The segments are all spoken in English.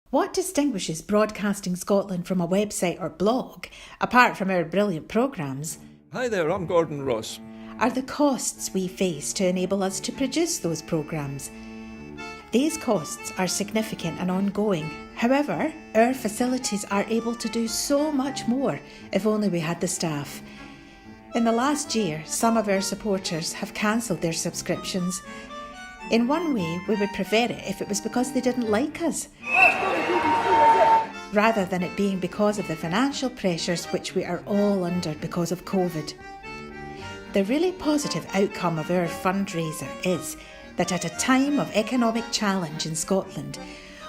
What distinguishes Broadcasting Scotland from a website or blog, apart from our brilliant programmes? Hi there, I'm Gordon Ross. Are the costs we face to enable us to produce those programmes. These costs are significant and ongoing. However, our facilities are able to do so much more if only we had the staff. In the last year, some of our supporters have cancelled their subscriptions. In one way, we would prefer it if it was because they didn't like us, rather than it being because of the financial pressures which we are all under because of COVID. The really positive outcome of our fundraiser is that at a time of economic challenge in Scotland,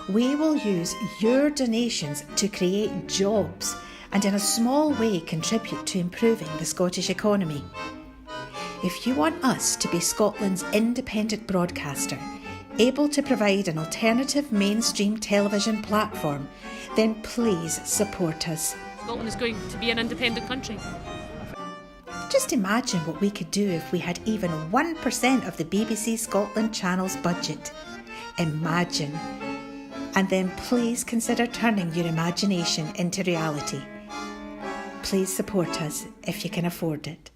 we will use your donations to create jobs and in a small way contribute to improving the Scottish economy. If you want us to be Scotland's independent broadcaster, able to provide an alternative mainstream television platform, then please support us. Scotland is going to be an independent country. Just imagine what we could do if we had even 1% of the BBC Scotland channel's budget. Imagine. And then please consider turning your imagination into reality. Please support us if you can afford it.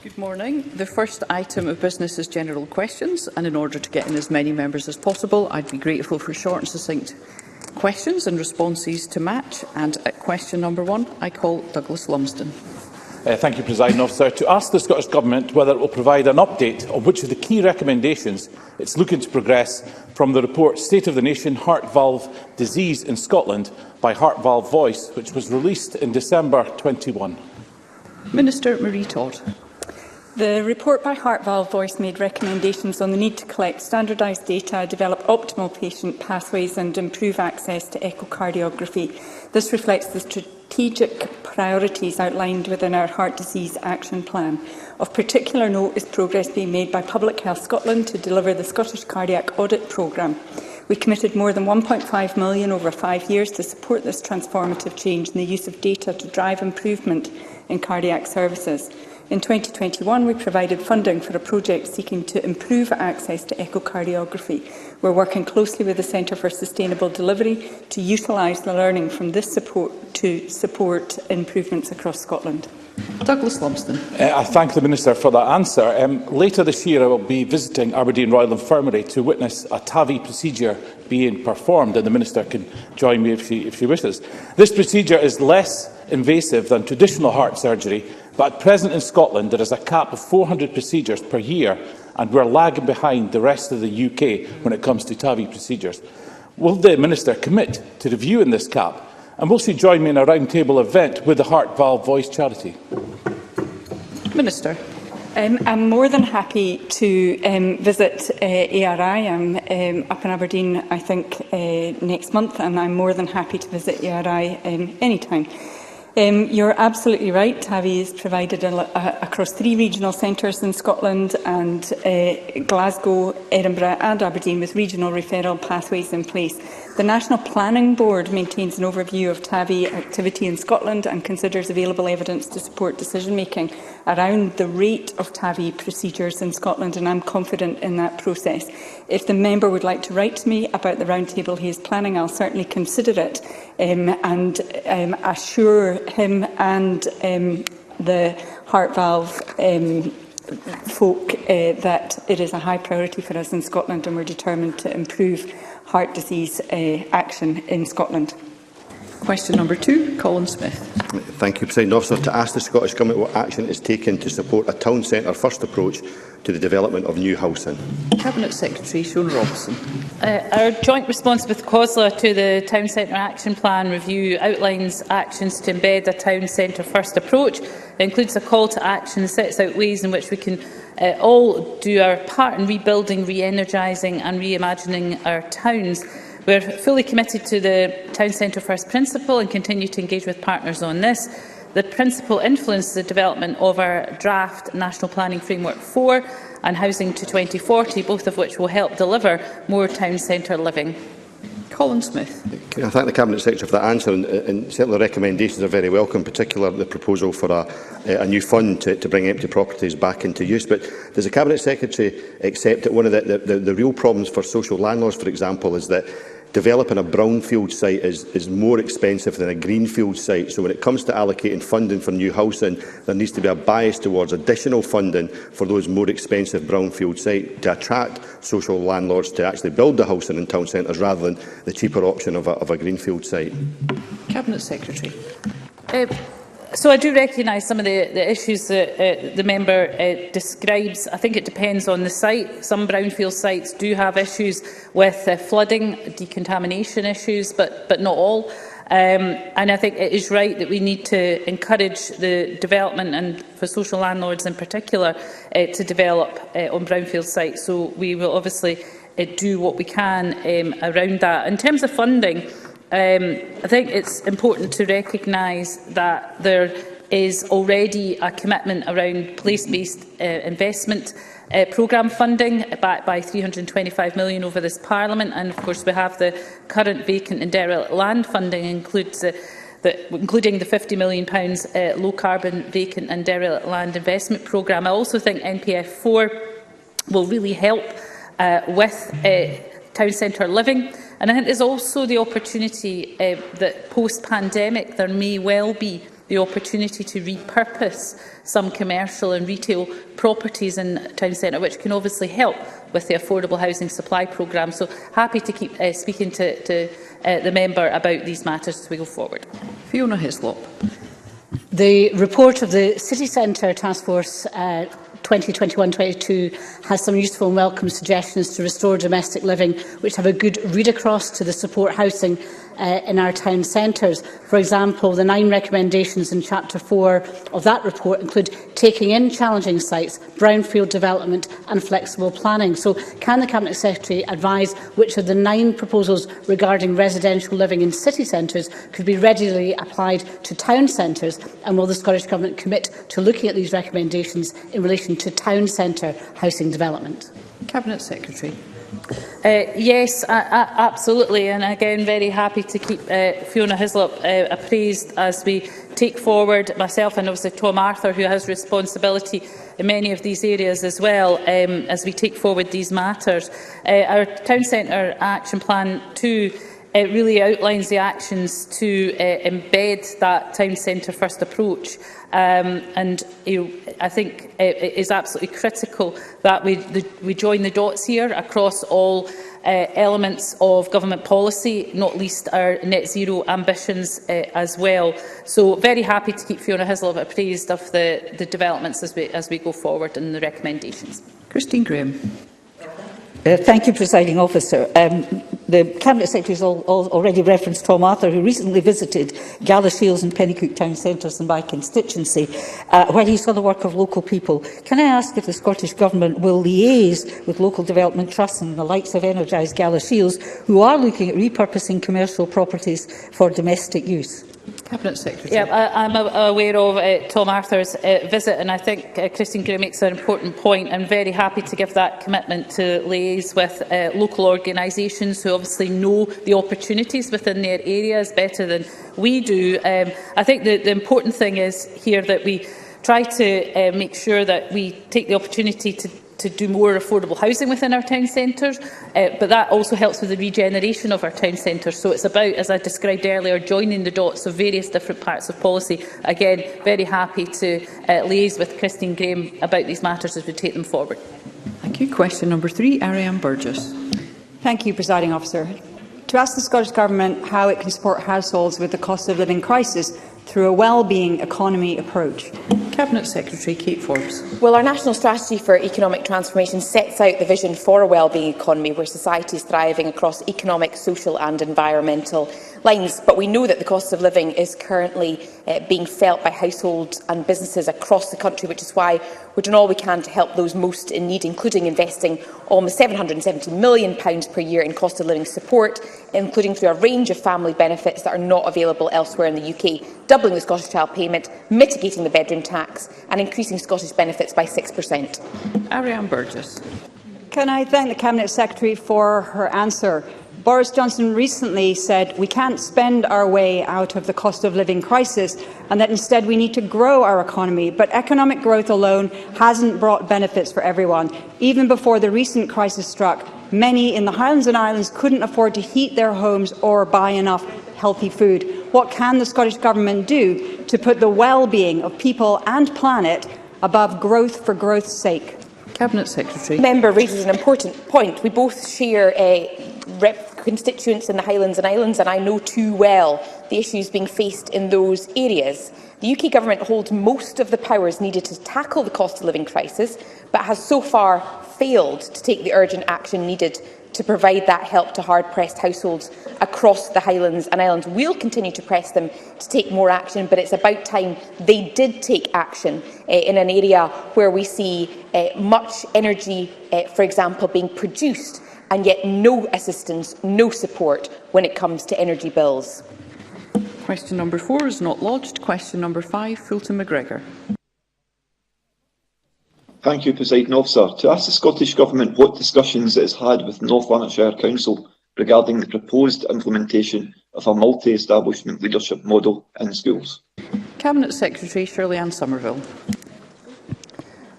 Good morning. The first item of business is general questions, and in order to get in as many members as possible, I'd be grateful for short and succinct questions and responses to match. And at question number 1, I call Douglas Lumsden. Thank you, Presiding Officer. To ask the Scottish Government whether it will provide an update on which of the key recommendations it's looking to progress from the report State of the Nation Heart Valve Disease in Scotland by Heart Valve Voice, which was released in December 21. Minister Marie Todd. The report by Heart Valve Voice made recommendations on the need to collect standardised data, develop optimal patient pathways and improve access to echocardiography. This reflects the strategic priorities outlined within our Heart Disease Action Plan. Of particular note is progress being made by Public Health Scotland to deliver the Scottish Cardiac Audit Programme. We committed more than £1.5 million over 5 years to support this transformative change in the use of data to drive improvement in cardiac services. In 2021, we provided funding for a project seeking to improve access to echocardiography. We're working closely with the Centre for Sustainable Delivery to utilise the learning from this support to support improvements across Scotland. Douglas Lumsden. I thank the Minister for that answer. Later this year, I will be visiting Aberdeen Royal Infirmary to witness a TAVI procedure being performed, and the Minister can join me if she wishes. This procedure is less invasive than traditional heart surgery, but at present in Scotland there is a cap of 400 procedures per year, and we're lagging behind the rest of the UK when it comes to TAVI procedures. Will the Minister commit to reviewing this cap, and will she join me in a roundtable event with the Heart Valve Voice charity? Minister. I'm more than happy to visit ARI. I'm up in Aberdeen, I think, next month, and I'm more than happy to visit ARI anytime. You're absolutely right. TAVI is provided across 3 regional centres in Scotland, and Glasgow, Edinburgh and Aberdeen, with regional referral pathways in place. The National Planning Board maintains an overview of TAVI activity in Scotland and considers available evidence to support decision-making around the rate of TAVI procedures in Scotland, and I'm confident in that process. If the member would like to write to me about the roundtable he is planning, I'll certainly consider it and assure him and the Heart Valve folk that it is a high priority for us in Scotland, and we're determined to improve heart disease action in Scotland. Question number 2, Colin Smyth. Thank you, Presiding Officer. To ask the Scottish Government what action is taken to support a town centre first approach to the development of new housing. Cabinet Secretary Siôn Robson. Our joint response with COSLA to the Town Centre Action Plan review outlines actions to embed a town centre first approach. It includes a call to action and sets out ways in which we can all do our part in rebuilding, re-energising and reimagining our towns. We are fully committed to the Town Centre First principle and continue to engage with partners on this. The principle influences the development of our draft National Planning Framework 4 and Housing to 2040, both of which will help deliver more town centre living. Colin Smyth. I thank the Cabinet Secretary for that answer, and certainly the recommendations are very welcome, particularly the proposal for a new fund to bring empty properties back into use. But does the Cabinet Secretary accept that one of the real problems for social landlords, for example, is that developing a brownfield site is more expensive than a greenfield site? So when it comes to allocating funding for new housing, there needs to be a bias towards additional funding for those more expensive brownfield sites to attract social landlords to actually build the housing in town centres rather than the cheaper option of a greenfield site. Cabinet Secretary. So I do recognise some of the issues that the member describes. I think it depends on the site. Some brownfield sites do have issues with flooding, decontamination issues, but not all. And I think it is right that we need to encourage the development, and for social landlords in particular, to develop on brownfield sites. So we will obviously do what we can around that. In terms of funding, I think it's important to recognise that there is already a commitment around place-based investment programme funding, backed by £325 million over this Parliament, and of course we have the current vacant and derelict land funding, including the £50 million low-carbon vacant and derelict land investment programme. I also think NPF 4 will really help with town centre living. And I think there's also the opportunity that post-pandemic there may well be the opportunity to repurpose some commercial and retail properties in town centre, which can obviously help with the affordable housing supply programme. So happy to keep speaking to the member about these matters as we go forward. Fiona Hislop. The report of the City Centre Task Force 2021-22 has some useful and welcome suggestions to restore domestic living, which have a good read across to the support housing in our town centres. For example, the 9 recommendations in Chapter 4 of that report include taking in challenging sites, brownfield development and flexible planning. So can the Cabinet Secretary advise which of the 9 proposals regarding residential living in city centres could be readily applied to town centres, and will the Scottish Government commit to looking at these recommendations in relation to town centre housing development? Cabinet Secretary. Yes, absolutely, and again very happy to keep Fiona Hislop appraised as we take forward, myself and obviously Tom Arthur, who has responsibility in many of these areas as well, as we take forward these matters. Our Town Centre Action Plan 2 really outlines the actions to embed that town centre first approach, and I think it is absolutely critical that we join the dots here across all elements of government policy, not least our net zero ambitions as well. So very happy to keep Fiona Hislop appraised of the developments as we go forward and the recommendations. Christine Graham. Thank you, Presiding Officer. The Cabinet Secretary has already referenced Tom Arthur, who recently visited Galashiels and Pennycook town centres in my constituency, where he saw the work of local people. Can I ask if the Scottish Government will liaise with local development trusts and the likes of Energised Galashiels, who are looking at repurposing commercial properties for domestic use? Cabinet Secretary. Yeah, I'm aware of Tom Arthur's visit, and I think Christine Graham makes an important point. I'm very happy to give that commitment to liaise with local organisations who obviously know the opportunities within their areas better than we do. I think the important thing is here that we try to make sure that we take the opportunity to do more affordable housing within our town centres, but that also helps with the regeneration of our town centres. So it's about, as I described earlier, joining the dots of various different parts of policy. Again, very happy to liaise with Christine Graham about these matters as we take them forward. Thank you. Question number 3, Ariane Burgess. Thank you, Presiding Officer. to ask the Scottish Government how it can support households with the cost of living crisis through a wellbeing economy approach. Cabinet Secretary Kate Forbes. Well, our National Strategy for Economic Transformation sets out the vision for a wellbeing economy where society is thriving across economic, social and environmental lines. But we know that the cost of living is currently being felt by households and businesses across the country, which is why we're doing all we can to help those most in need, including investing almost £770 million per year in cost of living support, including through a range of family benefits that are not available elsewhere in the UK, doubling the Scottish Child Payment, mitigating the bedroom tax and increasing Scottish benefits by 6%. Ariane Burgess. Can I thank the Cabinet Secretary for her answer? Boris Johnson recently said we can't spend our way out of the cost of living crisis and that instead we need to grow our economy. But economic growth alone hasn't brought benefits for everyone. Even before the recent crisis struck, many in the Highlands and Islands couldn't afford to heat their homes or buy enough healthy food. What can the Scottish Government do to put the well-being of people and planet above growth for growth's sake? Cabinet Secretary. The member raises an important point. We both share constituents in the Highlands and Islands, and I know too well the issues being faced in those areas. The UK Government holds most of the powers needed to tackle the cost of living crisis, but has so far failed to take the urgent action needed to provide that help to hard-pressed households across the Highlands and Islands. We'll continue to press them to take more action, but it's about time they did take action in an area where we see much energy, for example, being produced, and yet no assistance, no support when it comes to energy bills. Question number 4 is not lodged. Question number 5, Fulton MacGregor. Thank you, Presiding Officer. To ask the Scottish Government what discussions it has had with North Lanarkshire Council regarding the proposed implementation of a multi-establishment leadership model in schools. Cabinet Secretary Shirley-Anne Somerville.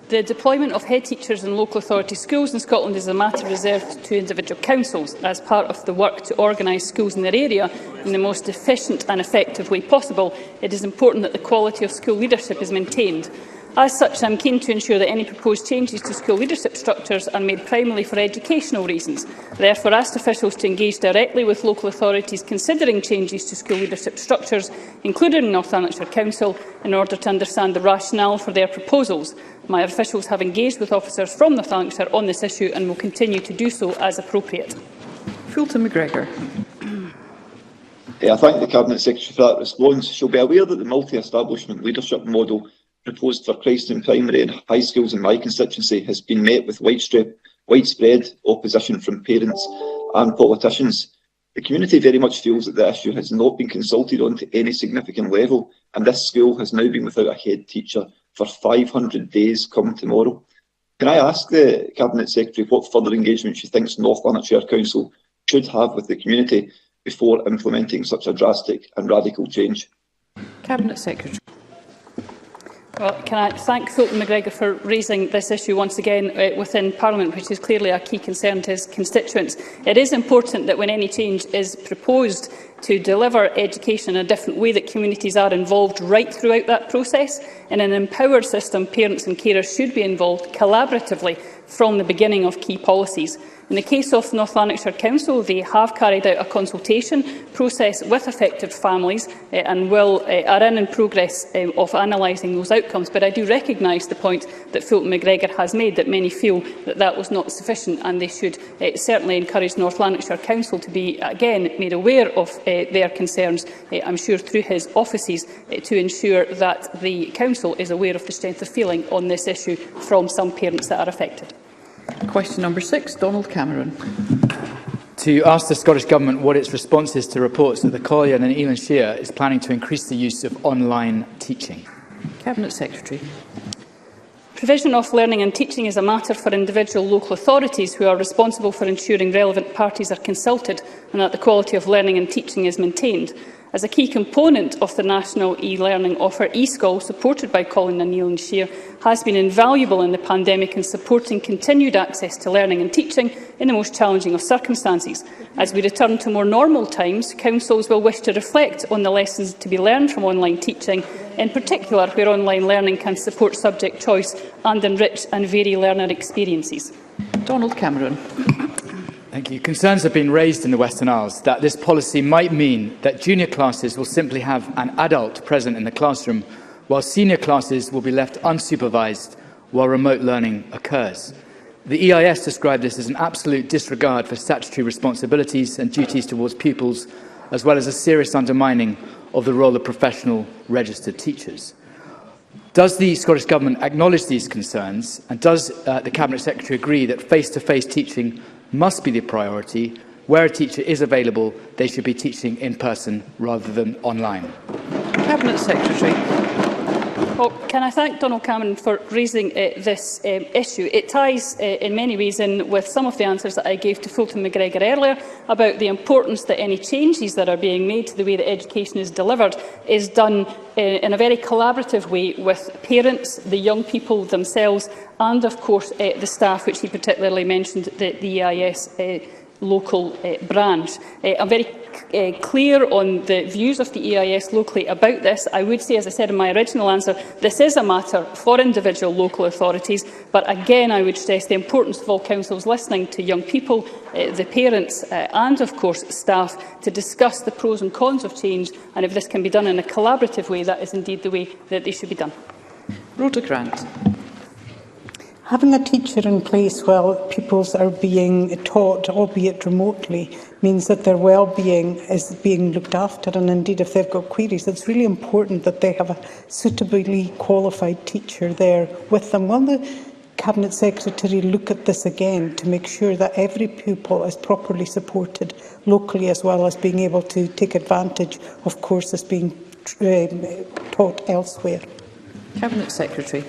The deployment of head teachers in local authority schools in Scotland is a matter reserved to individual councils as part of the work to organise schools in their area in the most efficient and effective way possible. It is important that the quality of school leadership is maintained. As such, I am keen to ensure that any proposed changes to school leadership structures are made primarily for educational reasons. I therefore asked officials to engage directly with local authorities considering changes to school leadership structures, including North Lanarkshire Council, in order to understand the rationale for their proposals. My officials have engaged with officers from North Lanarkshire on this issue and will continue to do so as appropriate. Fulton MacGregor. I thank the Cabinet Secretary for that response. She'll be aware that the multi-establishment leadership model proposed for Christine Primary and high schools in my constituency has been met with widespread opposition from parents and politicians. The community very much feels that the issue has not been consulted on to any significant level, and this school has now been without a head teacher for 500 days come tomorrow. Can I ask the Cabinet Secretary what further engagement she thinks North Lanarkshire Council should have with the community before implementing such a drastic and radical change? Cabinet Secretary. Well, can I thank Fulton MacGregor for raising this issue once again within Parliament, which is clearly a key concern to his constituents. It is important that when any change is proposed to deliver education in a different way, that communities are involved right throughout that process. In an empowered system, parents and carers should be involved collaboratively from the beginning of key policies. In the case of North Lanarkshire Council, they have carried out a consultation process with affected families and are in progress of analysing those outcomes. But I do recognise the point that Fulton MacGregor has made, that many feel that that was not sufficient, and they should certainly encourage North Lanarkshire Council to be, again, made aware of their concerns, I'm sure through his offices, to ensure that the Council is aware of the strength of feeling on this issue from some parents that are affected. Question number 6, Donald Cameron. To ask the Scottish Government what its response is to reports that the Colin and Elanshire is planning to increase the use of online teaching. Cabinet Secretary. Provision of learning and teaching is a matter for individual local authorities who are responsible for ensuring relevant parties are consulted and that the quality of learning and teaching is maintained. As a key component of the national e-learning offer, eSchool, supported by Colin and Elanshire, has been invaluable in the pandemic in supporting continued access to learning and teaching in the most challenging of circumstances. As we return to more normal times, councils will wish to reflect on the lessons to be learned from online teaching, in particular where online learning can support subject choice and enrich and vary learner experiences. Donald Cameron. Thank you. Concerns have been raised in the Western Isles that this policy might mean that junior classes will simply have an adult present in the classroom, while senior classes will be left unsupervised while remote learning occurs. The EIS described this as an absolute disregard for statutory responsibilities and duties towards pupils, as well as a serious undermining of the role of professional registered teachers. Does the Scottish Government acknowledge these concerns, and does the Cabinet Secretary agree that face-to-face teaching must be the priority? Where a teacher is available, they should be teaching in person rather than online. Cabinet Secretary. Well, can I thank Donald Cameron for raising this issue? It ties in many ways in with some of the answers that I gave to Fulton MacGregor earlier about the importance that any changes that are being made to the way that education is delivered is done in a very collaborative way with parents, the young people themselves and, of course, the staff, which he particularly mentioned, the EIS local branch. I'm very clear on the views of the EIS locally about this. I would say, as I said in my original answer, this is a matter for individual local authorities, but again I would stress the importance of all councils listening to young people, the parents and of course staff to discuss the pros and cons of change, and if this can be done in a collaborative way, that is indeed the way that they should be done. Rhoda Grant. Having a teacher in place while pupils are being taught, albeit remotely, means that their well-being is being looked after, and indeed if they've got queries, it's really important that they have a suitably qualified teacher there with them. Will the Cabinet Secretary look at this again to make sure that every pupil is properly supported locally, as well as being able to take advantage of courses being taught elsewhere? Cabinet Secretary.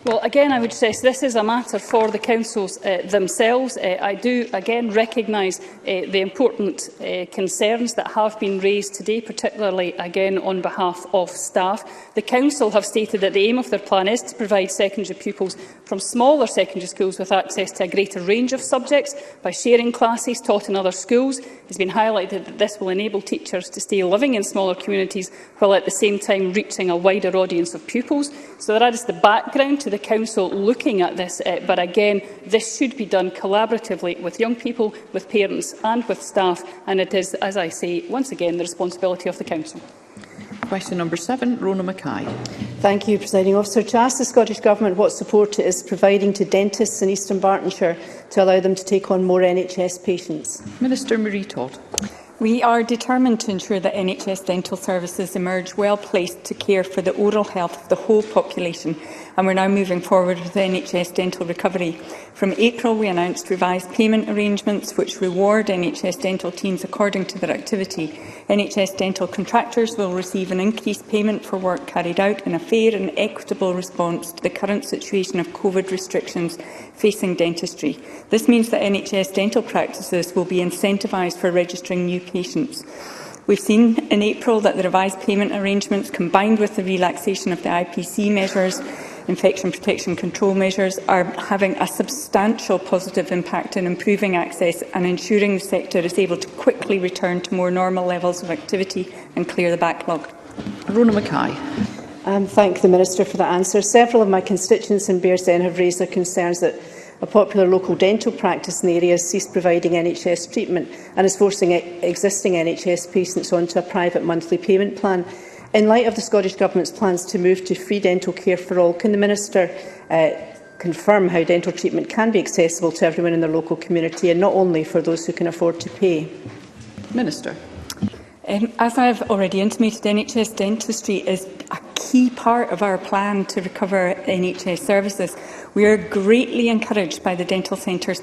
Well, again, I would stress this is a matter for the councils themselves. I do, again, recognise the important concerns that have been raised today, particularly, again, on behalf of staff. The council have stated that the aim of their plan is to provide secondary pupils from smaller secondary schools with access to a greater range of subjects by sharing classes taught in other schools. It has been highlighted that this will enable teachers to stay living in smaller communities while at the same time reaching a wider audience of pupils. So that is the background to the council looking at this, but again, this should be done collaboratively with young people, with parents and with staff, and it is, as I say, once again, the responsibility of the council. Question number 7, Rona Mackay. Thank you, Presiding Officer. To ask the Scottish Government what support it is providing to dentists in Eastern Bartonshire to allow them to take on more NHS patients. Minister Marie Todd. We are determined to ensure that NHS dental services emerge well placed to care for the oral health of the whole population, and we're now moving forward with the NHS dental recovery. From April, we announced revised payment arrangements which reward NHS dental teams according to their activity. NHS dental contractors will receive an increased payment for work carried out in a fair and equitable response to the current situation of COVID restrictions facing dentistry. This means that NHS dental practices will be incentivised for registering new patients. We've seen in April that the revised payment arrangements, combined with the relaxation of the IPC measures, infection protection control measures, are having a substantial positive impact in improving access and ensuring the sector is able to quickly return to more normal levels of activity and clear the backlog. Rona Mackay. Thank the Minister for that answer. Several of my constituents in Bearsden have raised their concerns that a popular local dental practice in the area has ceased providing NHS treatment and is forcing existing NHS patients onto a private monthly payment plan. In light of the Scottish Government's plans to move to free dental care for all, can the Minister confirm how dental treatment can be accessible to everyone in the local community and not only for those who can afford to pay? Minister. As I have already intimated, NHS dentistry is a key part of our plan to recover NHS services. We are greatly encouraged by the dental sector's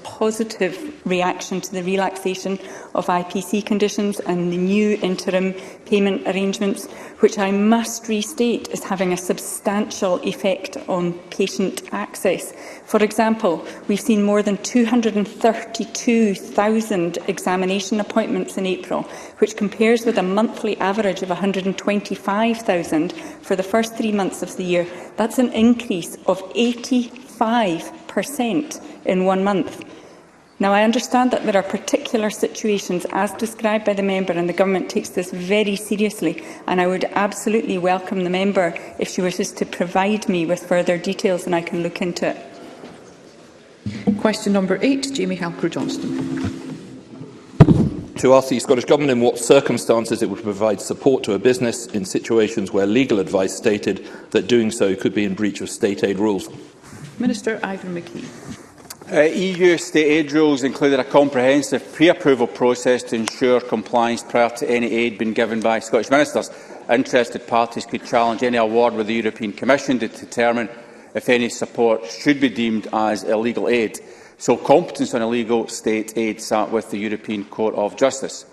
positive reaction to the relaxation of IPC conditions and the new interim payment arrangements, which I must restate is having a substantial effect on patient access. For example, we've seen more than 232,000 examination appointments in April, which compares with a monthly average of 125,000 for the first 3 months of the year. That's an increase of 85% in 1 month. Now, I understand that there are particular situations, as described by the member, and the Government takes this very seriously, and I would absolutely welcome the member if she wishes to provide me with further details and I can look into it. Question number 8, Jamie Halcrow-Johnston. To ask the Scottish Government in what circumstances it would provide support to a business in situations where legal advice stated that doing so could be in breach of state aid rules. Minister Ivan McKee. EU state aid rules included a comprehensive pre-approval process to ensure compliance prior to any aid being given by Scottish ministers. Interested parties could challenge any award with the European Commission to determine if any support should be deemed as illegal aid. So competence on illegal state aid sat with the European Court of Justice.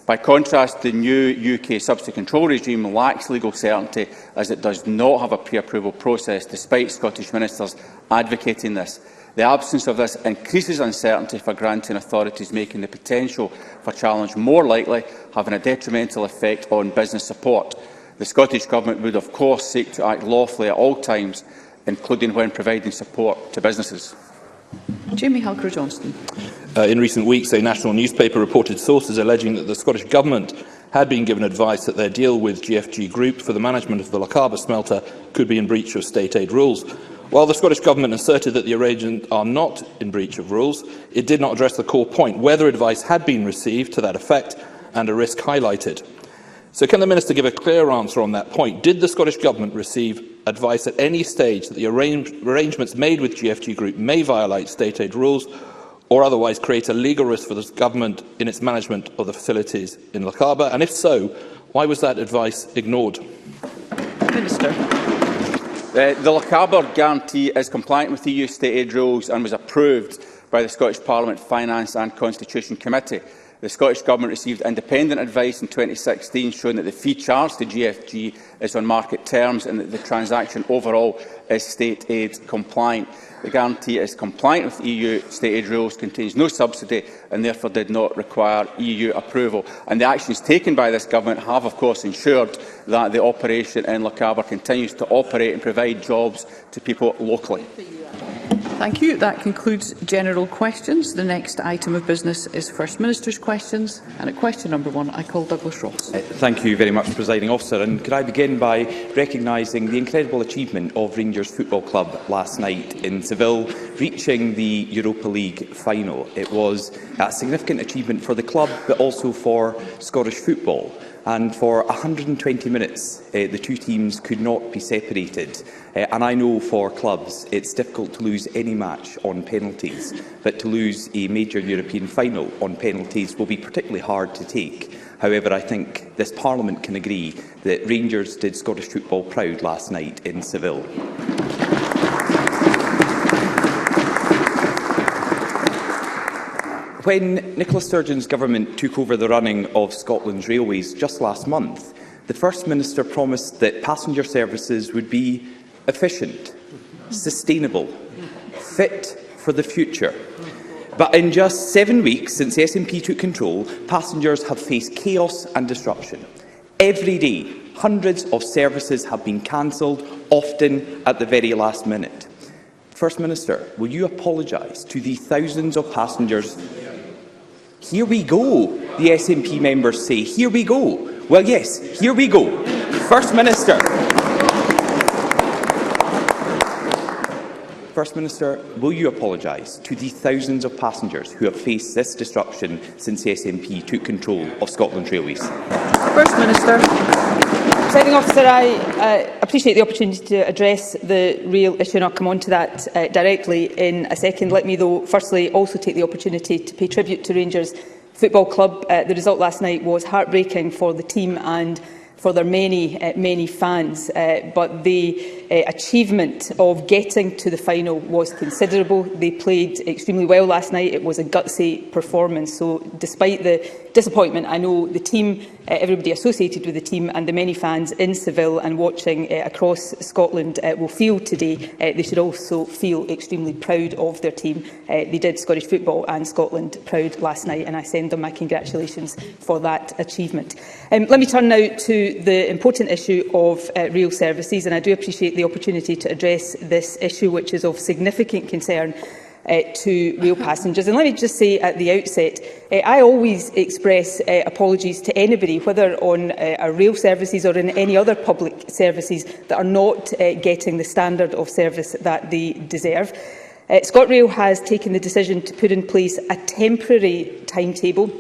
By contrast, the new UK subsidy control regime lacks legal certainty as it does not have a pre-approval process, despite Scottish ministers advocating this. The absence of this increases uncertainty for granting authorities, making the potential for challenge more likely, having a detrimental effect on business support. The Scottish Government would, of course, seek to act lawfully at all times, including when providing support to businesses. Jamie Halcrow-Johnston. In recent weeks, a national newspaper reported sources alleging that the Scottish Government had been given advice that their deal with GFG Group for the management of the Lochaber smelter could be in breach of state aid rules. While the Scottish Government asserted that the arrangements are not in breach of rules, it did not address the core point, whether advice had been received to that effect and a risk highlighted. So can the Minister give a clear answer on that point? Did the Scottish Government receive advice at any stage that the arrangements made with GFG Group may violate state aid rules or otherwise create a legal risk for the Government in its management of the facilities in Lochaber? And if so, why was that advice ignored? Minister. The Lochaber guarantee is compliant with EU state aid rules and was approved by the Scottish Parliament Finance and Constitution Committee. The Scottish Government received independent advice in 2016 showing that the fee charged to GFG is on market terms and that the transaction overall is state aid compliant. The guarantee is compliant with EU state aid rules, contains no subsidy and therefore did not require EU approval. And the actions taken by this Government have, of course, ensured that the operation in Lochaber continues to operate and provide jobs to people locally. Thank you. That concludes general questions. The next item of business is First Minister's questions. And at question number 1, I call Douglas Ross. Thank you very much, Presiding Officer. And could I begin by recognising the incredible achievement of Rangers Football Club last night in Seville, reaching the Europa League final. It was a significant achievement for the club, but also for Scottish football. And for 120 minutes, the two teams could not be separated. And I know for clubs it's difficult to lose any match on penalties, but to lose a major European final on penalties will be particularly hard to take. However, I think this Parliament can agree that Rangers did Scottish football proud last night in Seville. When Nicola Sturgeon's government took over the running of Scotland's railways just last month, the First Minister promised that passenger services would be efficient, sustainable, fit for the future. But in just 7 weeks since the SNP took control, passengers have faced chaos and disruption. Every day, hundreds of services have been cancelled, often at the very last minute. First Minister, will you apologise to the thousands of passengers? Here we go, the SNP members say. Here we go. Well, yes, here we go. First Minister. First Minister, will you apologise to the thousands of passengers who have faced this disruption since the SNP took control of Scotland's railways? First Minister. Presiding Officer, I appreciate the opportunity to address the real issue, and I'll come on to that directly in a second. Let me, though, firstly also take the opportunity to pay tribute to Rangers Football Club. The result last night was heartbreaking for the team and for their many fans, but the achievement of getting to the final was considerable. They played extremely well last night. It was a gutsy performance. So despite the disappointment, I know the team, everybody associated with the team and the many fans in Seville and watching across Scotland will feel today, they should also feel extremely proud of their team. They did Scottish football and Scotland proud last night, and I send them my congratulations for that achievement. Let me turn now to the important issue of rail services, and I do appreciate the opportunity to address this issue, which is of significant concern to rail passengers. And let me just say at the outset, I always express apologies to anybody, whether on our rail services or in any other public services, that are not getting the standard of service that they deserve. ScotRail has taken the decision to put in place a temporary timetable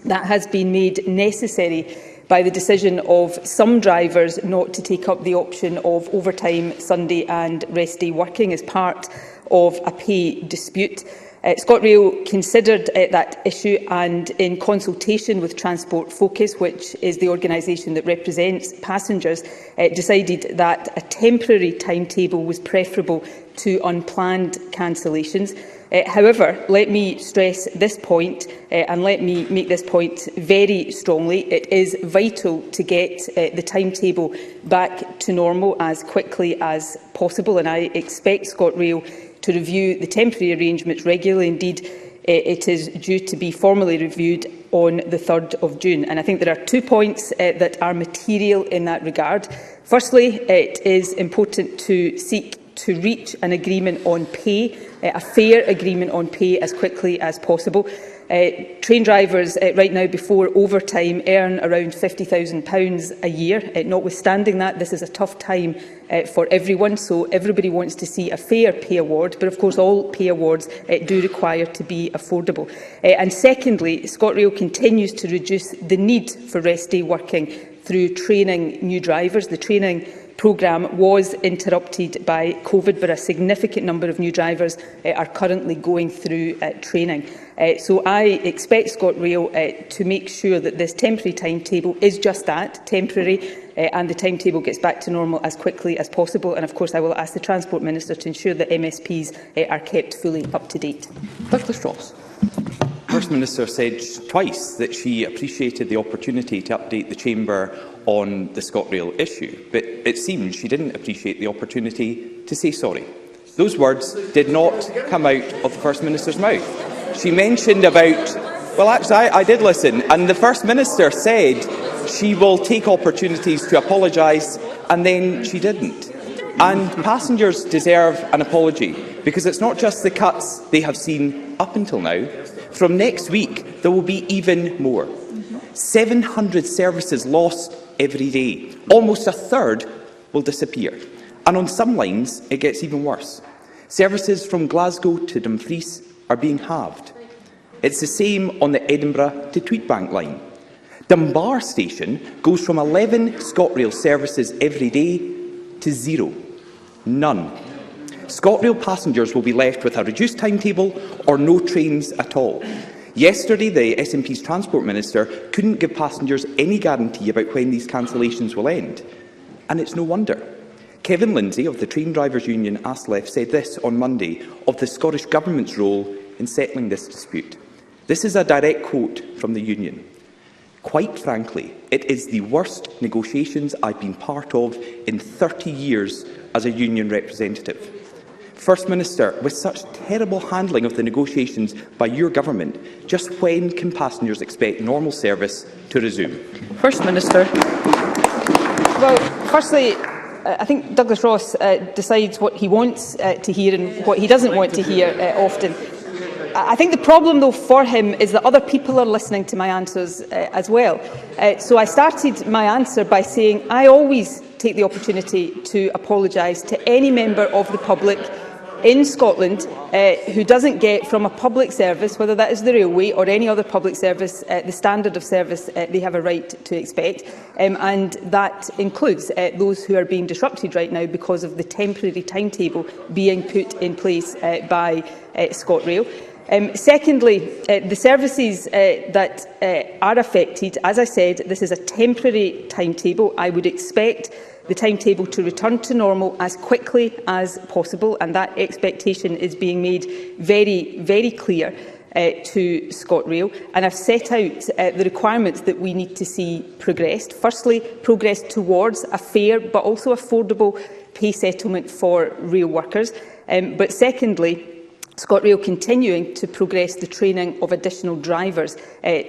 that has been made necessary by the decision of some drivers not to take up the option of overtime, Sunday and rest day working as part of a pay dispute. ScotRail considered that issue and, in consultation with Transport Focus, which is the organisation that represents passengers, decided that a temporary timetable was preferable to unplanned cancellations. However, let me stress this point, and let me make this point very strongly. It is vital to get the timetable back to normal as quickly as possible, and I expect ScotRail to review the temporary arrangements regularly. Indeed, it is due to be formally reviewed on the 3rd of June. And I think there are 2 points that are material in that regard. Firstly, it is important to seek to reach an agreement on pay, a fair agreement on pay as quickly as possible. Train drivers right now before overtime earn around £50,000 a year. Notwithstanding that, this is a tough time for everyone, so everybody wants to see a fair pay award, but of course all pay awards do require to be affordable. And secondly, ScotRail continues to reduce the need for rest day working through training new drivers. The training programme was interrupted by COVID, but a significant number of new drivers are currently going through training. So I expect ScotRail to make sure that this temporary timetable is just that, temporary, and the timetable gets back to normal as quickly as possible. And of course I will ask the Transport Minister to ensure that MSPs are kept fully up to date. Douglas Ross. The First Minister said twice that she appreciated the opportunity to update the Chamber on the ScotRail issue, but it seems she didn't appreciate the opportunity to say sorry. Those words did not come out of the First Minister's mouth. She mentioned about, well actually I did listen, and the First Minister said she will take opportunities to apologise, and then she didn't. And passengers deserve an apology, because it's not just the cuts they have seen up until now. From next week, there will be even more. 700 services lost every day. Almost a third will disappear. And on some lines, it gets even worse. Services from Glasgow to Dumfries are being halved. It's the same on the Edinburgh to Tweedbank line. Dunbar Station goes from 11 ScotRail services every day to 0. None. ScotRail passengers will be left with a reduced timetable or no trains at all. Yesterday, the SNP's Transport Minister couldn't give passengers any guarantee about when these cancellations will end. And it's no wonder. Kevin Lindsay of the Train Drivers Union ASLEF said this on Monday of the Scottish Government's role in settling this dispute. This is a direct quote from the union. Quite frankly, it is the worst negotiations I've been part of in 30 years as a union representative. First Minister, with such terrible handling of the negotiations by your government, just when can passengers expect normal service to resume? First Minister. Well, firstly, I think Douglas Ross decides what he wants to hear and what he doesn't want to hear often. I think the problem, though, for him is that other people are listening to my answers as well. So I started my answer by saying I always take the opportunity to apologise to any member of the public in Scotland who doesn't get from a public service, whether that is the railway or any other public service, the standard of service they have a right to expect. And that includes those who are being disrupted right now because of the temporary timetable being put in place by ScotRail. Secondly, the services that are affected, as I said, this is a temporary timetable. I would expect the timetable to return to normal as quickly as possible, and that expectation is being made very, very clear to ScotRail. And I've set out the requirements that we need to see progressed. Firstly, progress towards a fair but also affordable pay settlement for rail workers. But secondly, ScotRail continuing to progress the training of additional drivers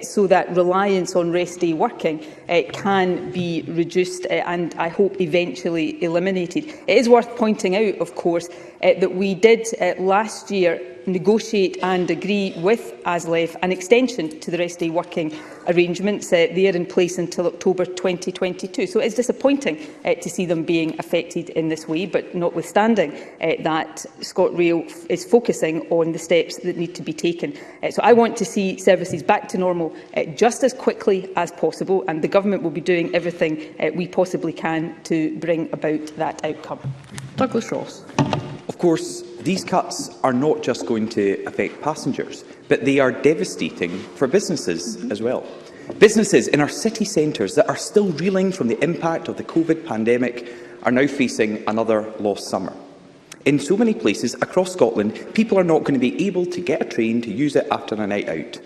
so that reliance on rest day working can be reduced and I hope eventually eliminated. It is worth pointing out, of course, that we did last year negotiate and agree with ASLEF an extension to the rest-day working arrangements. They are in place until October 2022. So it's disappointing to see them being affected in this way, but notwithstanding that, ScotRail is focusing on the steps that need to be taken. So I want to see services back to normal just as quickly as possible, and the Government will be doing everything we possibly can to bring about that outcome. Douglas Ross. Of course, these cuts are not just going to affect passengers, but they are devastating for businesses as well. Businesses in our city centres that are still reeling from the impact of the COVID pandemic are now facing another lost summer. In so many places across Scotland, people are not going to be able to get a train to use it after a night out.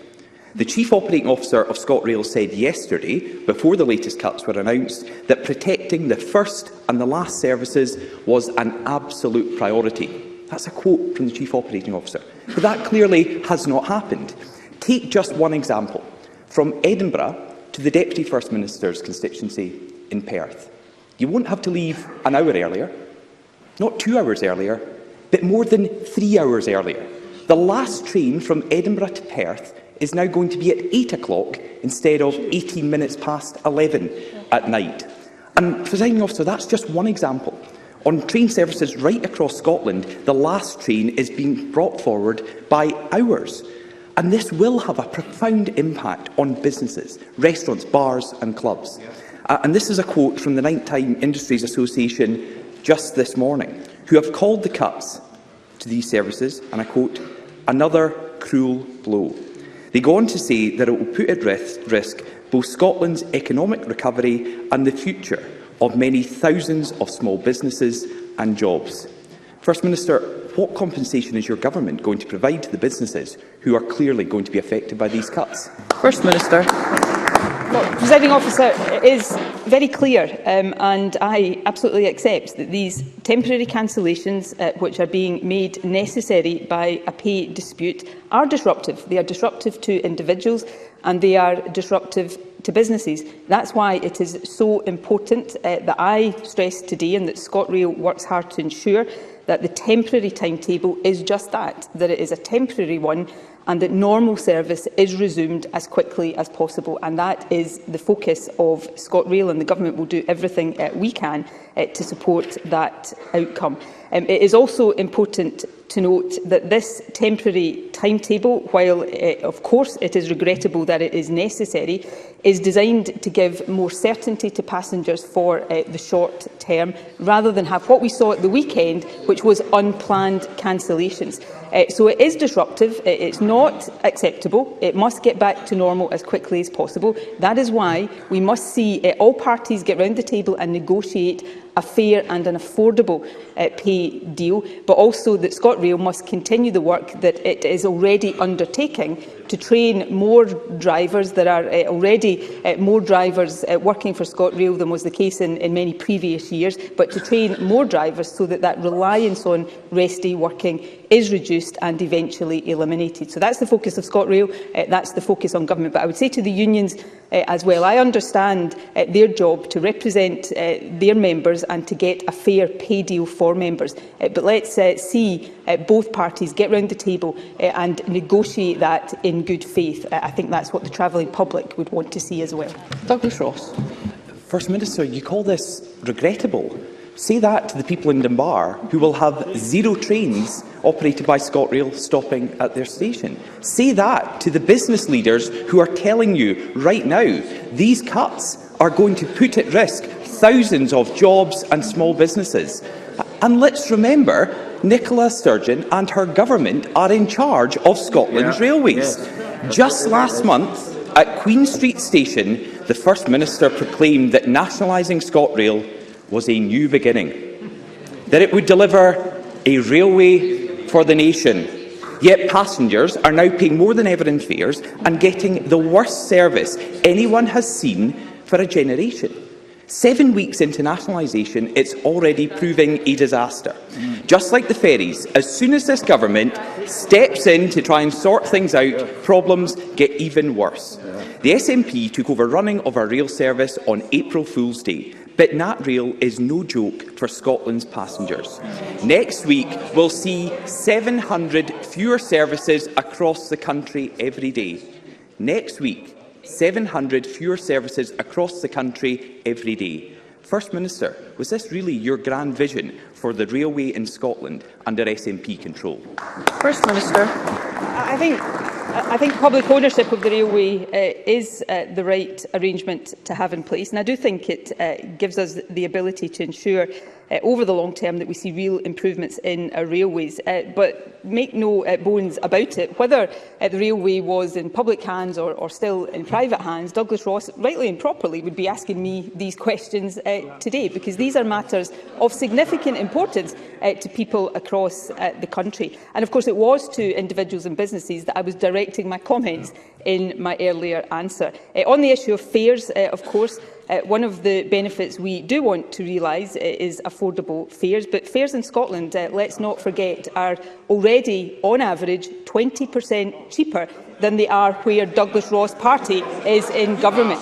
The Chief Operating Officer of ScotRail said yesterday, before the latest cuts were announced, that protecting the first and the last services was an absolute priority. That's a quote from the Chief Operating Officer. But that clearly has not happened. Take just one example. From Edinburgh to the Deputy First Minister's constituency in Perth. You won't have to leave an hour earlier, not 2 hours earlier, but more than 3 hours earlier. The last train from Edinburgh to Perth is now going to be at 8 o'clock instead of 18 minutes past 11 at night. And, Presiding Officer, that's just one example. On train services right across Scotland, the last train is being brought forward by hours. And this will have a profound impact on businesses, restaurants, bars and clubs. And this is a quote from the Nighttime Industries Association just this morning, who have called the cuts to these services, and I quote, another cruel blow. They go on to say that it will put at risk both Scotland's economic recovery and the future of many thousands of small businesses and jobs. First Minister, what compensation is your government going to provide to the businesses who are clearly going to be affected by these cuts? First Minister. Well, Presiding Officer, it is very clear, and I absolutely accept that these temporary cancellations, which are being made necessary by a pay dispute, are disruptive. They are disruptive to individuals and they are disruptive to businesses. That's why it is so important that I stress today, and that ScotRail works hard to ensure, that the temporary timetable is just that it is a temporary one, and that normal service is resumed as quickly as possible. And that is the focus of ScotRail, and the Government will do everything we can to support that outcome. It is also important to note that this temporary timetable, while of course it is regrettable that it is necessary, is designed to give more certainty to passengers for the short term, rather than have what we saw at the weekend, which was unplanned cancellations. So it is disruptive, it's not acceptable, it must get back to normal as quickly as possible. That is why we must see all parties get round the table and negotiate a fair and an affordable pay deal, but also that ScotRail must continue the work that it is already undertaking to train more drivers. There are already more drivers working for ScotRail than was the case in many previous years, but to train more drivers so that that reliance on rest day working is reduced and eventually eliminated. So that's the focus of ScotRail, that's the focus on government. But I would say to the unions as well, I understand their job to represent their members and to get a fair pay deal for members. But let's see both parties get round the table and negotiate that in good faith. I think that's what the travelling public would want to see as well. Douglas Ross. First Minister, you call this regrettable. Say that to the people in Dunbar who will have 0 trains operated by ScotRail stopping at their station. Say that to the business leaders who are telling you right now these cuts are going to put at risk thousands of jobs and small businesses. And let's remember, Nicola Sturgeon and her government are in charge of Scotland's railways. Just last month, at Queen Street Station, the First Minister proclaimed that nationalising ScotRail was a new beginning, that it would deliver a railway for the nation. Yet passengers are now paying more than ever in fares and getting the worst service anyone has seen for a generation. 7 weeks into nationalisation, it's already proving a disaster. Just like the ferries, as soon as this government steps in to try and sort things out, problems get even worse. The SNP took over running of our rail service on April Fool's Day, But NatRail is no joke for Scotland's passengers. Next week, we'll see 700 fewer services across the country every day. Next week, 700 fewer services across the country every day. First Minister, was this really your grand vision for the railway in Scotland under SNP control? First Minister. I think public ownership of the railway is the right arrangement to have in place, and I do think it gives us the ability to ensure over the long term that we see real improvements in our railways. But make no bones about it, whether the railway was in public hands or still in private hands, Douglas Ross, rightly and properly, would be asking me these questions today, because these are matters of significant importance to people across the country. And of course it was to individuals and businesses that I was directing my comments in my earlier answer. On the issue of fares, of course, one of the benefits we do want to realise is affordable fares, but fares in Scotland, let's not forget, are already on average 20% cheaper than they are where Douglas Ross' party is in government.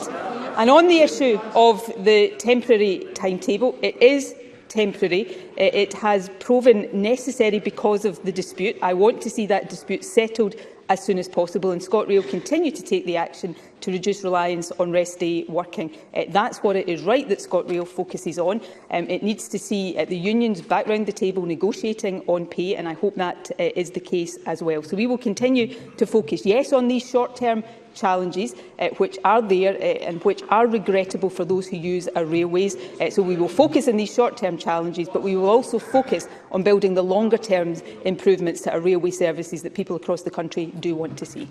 And on the issue of the temporary timetable, it is temporary. It has proven necessary because of the dispute. I want to see that dispute settled as soon as possible, and ScotRail continue to take the action to reduce reliance on rest day working. That's what it is right that ScotRail focuses on. It needs to see the unions back round the table negotiating on pay, and I hope that is the case as well. So we will continue to focus, yes, on these short-term challenges which are there and which are regrettable for those who use our railways. So we will focus on these short-term challenges, but we will also focus on building the longer-term improvements to our railway services that people across the country do want to see.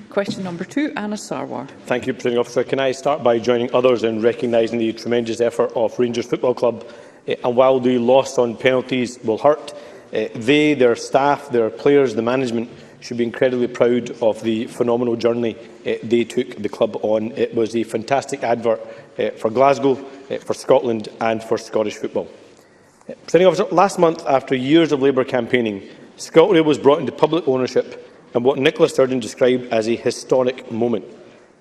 Question number 2, Anna Sarwar. Thank you, Presiding Officer. Can I start by joining others in recognising the tremendous effort of Rangers Football Club? And while the loss on penalties will hurt, they, their staff, their players, the management should be incredibly proud of the phenomenal journey they took the club on. It was a fantastic advert for Glasgow, for Scotland and for Scottish football. Presiding Officer, last month, after years of Labour campaigning, ScotRail was brought into public ownership in what Nicola Sturgeon described as a historic moment.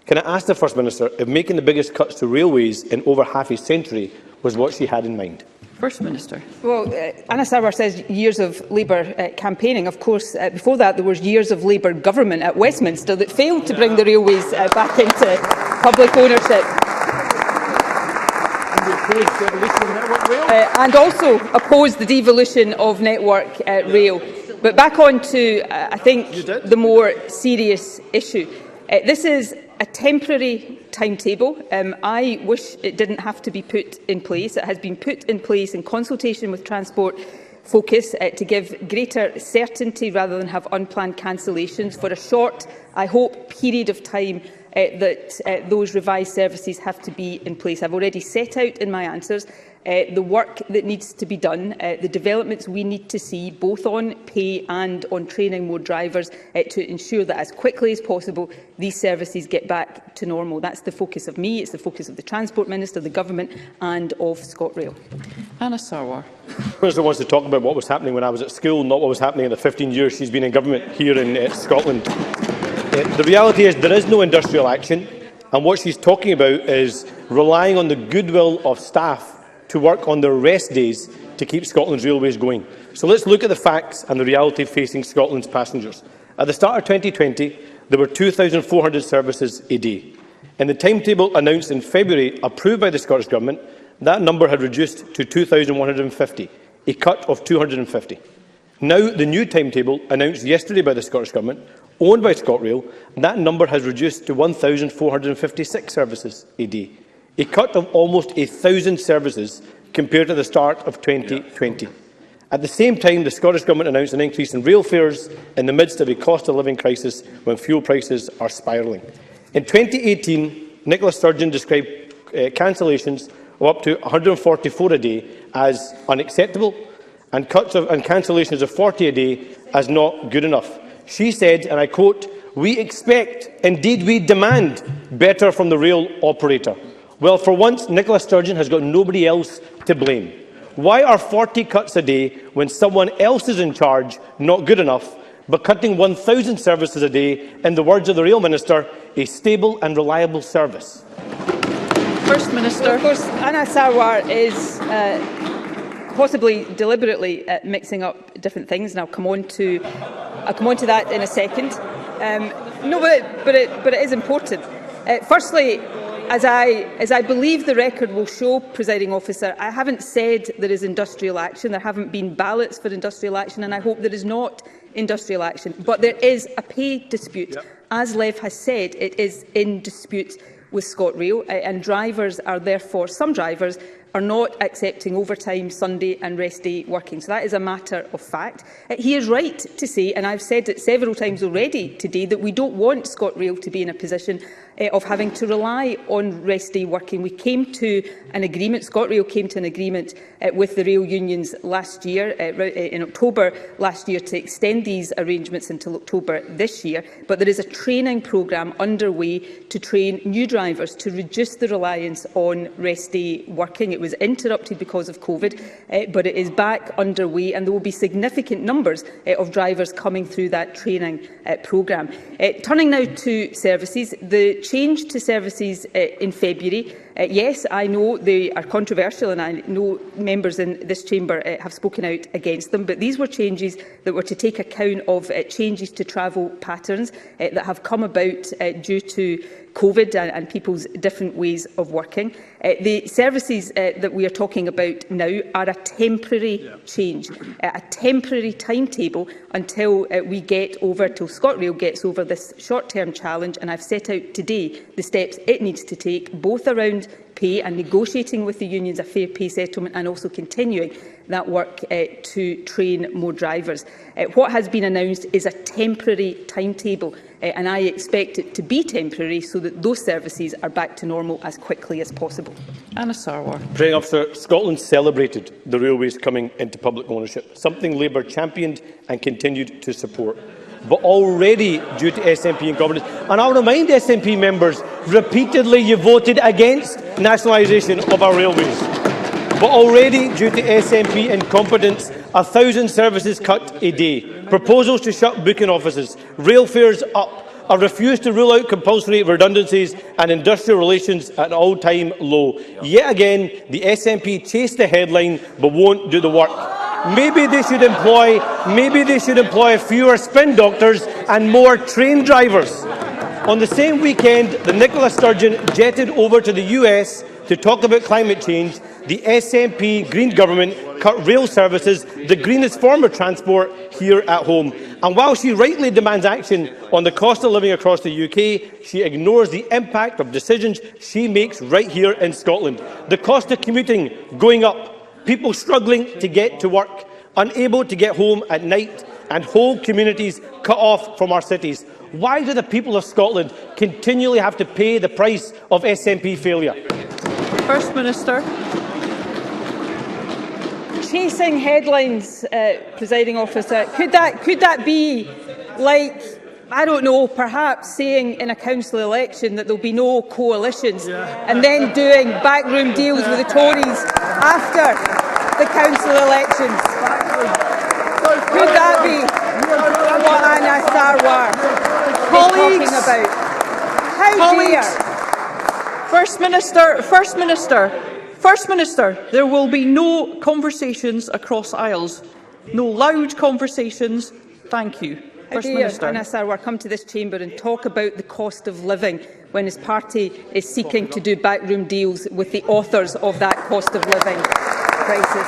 Can I ask the First Minister if making the biggest cuts to railways in over half a century was what she had in mind? First Minister. Well, Anna Sarwar says years of Labour campaigning. Of course, before that there was years of Labour government at Westminster that failed to bring the railways back into public ownership. And also opposed the devolution of Network Rail. But back on to, I think, the more serious issue. This is a temporary timetable. I wish it didn't have to be put in place. It has been put in place in consultation with Transport Focus to give greater certainty rather than have unplanned cancellations for a short, I hope, period of time that those revised services have to be in place. I've already set out in my answers the work that needs to be done, the developments we need to see, both on pay and on training more drivers, to ensure that as quickly as possible these services get back to normal. That's the focus of me, it's the focus of the Transport Minister, the Government and of ScotRail. Anna Sarwar. The Minister wants to talk about what was happening when I was at school, not what was happening in the 15 years she's been in government here in Scotland. The reality is there is no industrial action, and what she's talking about is relying on the goodwill of staff to work on their rest days to keep Scotland's railways going. So let's look at the facts and the reality facing Scotland's passengers. At the start of 2020, there were 2,400 services a day. In the timetable announced in February, approved by the Scottish Government, that number had reduced to 2,150, a cut of 250. Now, the new timetable, announced yesterday by the Scottish Government, owned by ScotRail, that number has reduced to 1,456 services a day, a cut of almost 1,000 services compared to the start of 2020. At the same time, the Scottish Government announced an increase in rail fares in the midst of a cost-of-living crisis when fuel prices are spiralling. In 2018, Nicola Sturgeon described cancellations of up to 144 a day as unacceptable and cuts and cancellations of 40 a day as not good enough. She said, and I quote, "We expect, indeed we demand, better from the rail operator." Well, for once, Nicola Sturgeon has got nobody else to blame. Why are 40 cuts a day when someone else is in charge not good enough, but cutting 1,000 services a day, in the words of the Rail Minister, a stable and reliable service? First Minister. Well, of course, Anna Sarwar is possibly deliberately mixing up different things, and I'll come on to that in a second. No, but it is important. Firstly, as I believe the record will show, Presiding Officer, I haven't said there is industrial action. There haven't been ballots for industrial action, and I hope there is not industrial action. But there is a pay dispute. Yep. As Lev has said, it is in dispute with ScotRail, and drivers are therefore, some drivers are not accepting overtime, Sunday and rest day working. So that is a matter of fact. He is right to say, and I've said it several times already today, that we don't want ScotRail to be in a position of having to rely on rest day working. We came to an agreement, ScotRail came to an agreement with the rail unions last year, in October last year, to extend these arrangements until October this year. But there is a training programme underway to train new drivers to reduce the reliance on rest day working. It was interrupted because of COVID, but it is back underway, and there will be significant numbers of drivers coming through that training programme. Turning now to services, the change to services in February, yes, I know they are controversial, and I know members in this chamber have spoken out against them, but these were changes that were to take account of changes to travel patterns that have come about due to COVID and people's different ways of working. The services that we are talking about now are a temporary change, a temporary timetable until we get over, till ScotRail gets over this short-term challenge, and I've set out today the steps it needs to take, both around pay and negotiating with the unions a fair pay settlement, and also continuing that work to train more drivers. What has been announced is a temporary timetable, and I expect it to be temporary so that those services are back to normal as quickly as possible. Anna Sarwar. Presiding Officer, Scotland celebrated the railways coming into public ownership, something Labour championed and continued to support. But already, due to SNP incompetence, and I'll remind SNP members, repeatedly you voted against nationalisation of our railways. But already, due to SNP incompetence, 1,000 services cut a day, proposals to shut booking offices, rail fares up, a refuse to rule out compulsory redundancies, and industrial relations at an all-time low. Yet again, the SNP chase the headline but won't do the work. Maybe they should employ fewer spin doctors and more train drivers. On the same weekend, the Nicola Sturgeon jetted over to the US to talk about climate change. The SNP Green government cut rail services, the greenest form of transport, here at home. And while she rightly demands action on the cost of living across the UK, she ignores the impact of decisions she makes right here in Scotland. The cost of commuting going up, people struggling to get to work, unable to get home at night, and whole communities cut off from our cities. Why do the people of Scotland continually have to pay the price of SNP failure? First Minister. Chasing headlines, Presiding Officer. Could that be like, I don't know, perhaps saying in a council election that there will be no coalitions, and then doing backroom deals with the Tories after the council elections? Could that be what Anna Sarwar is talking about? How dare? First Minister, there will be no conversations across aisles. No loud conversations. Thank you. How dare Anna Sarwar come to this chamber and talk about the cost of living when his party is seeking to do backroom deals with the authors of that cost of living crisis?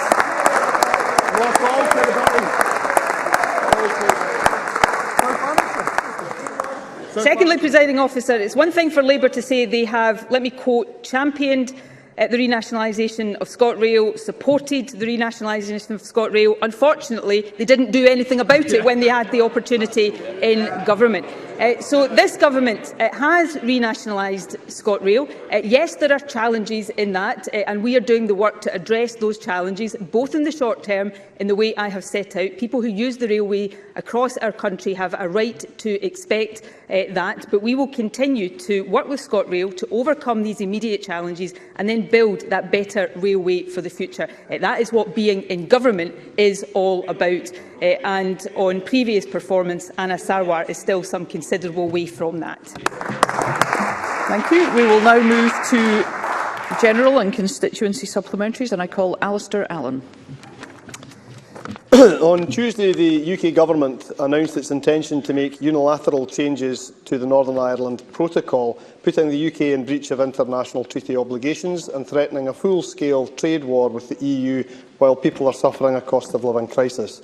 Secondly, Presiding Officer, it's one thing for Labour to say they have, let me quote, championed the renationalisation of ScotRail, supported the renationalisation of ScotRail. Unfortunately, they didn't do anything about it when they had the opportunity in government. So this government has renationalised ScotRail. Yes, there are challenges in that, and we are doing the work to address those challenges, both in the short term, in the way I have set out. People who use the railway across our country have a right to expect that, but we will continue to work with ScotRail to overcome these immediate challenges and then build that better railway for the future. That is what being in government is all about. And on previous performance, Anna Sarwar is still some considerable way from that. Thank you. We will now move to General and constituency supplementaries, and I call Alistair Allen. On Tuesday, the UK Government announced its intention to make unilateral changes to the Northern Ireland Protocol, putting the UK in breach of international treaty obligations and threatening a full-scale trade war with the EU while people are suffering a cost-of-living crisis.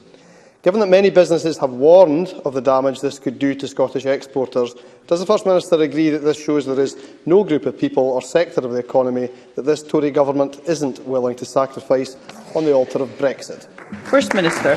Given that many businesses have warned of the damage this could do to Scottish exporters, does the First Minister agree that this shows there is no group of people or sector of the economy that this Tory Government isn't willing to sacrifice on the altar of Brexit? First Minister.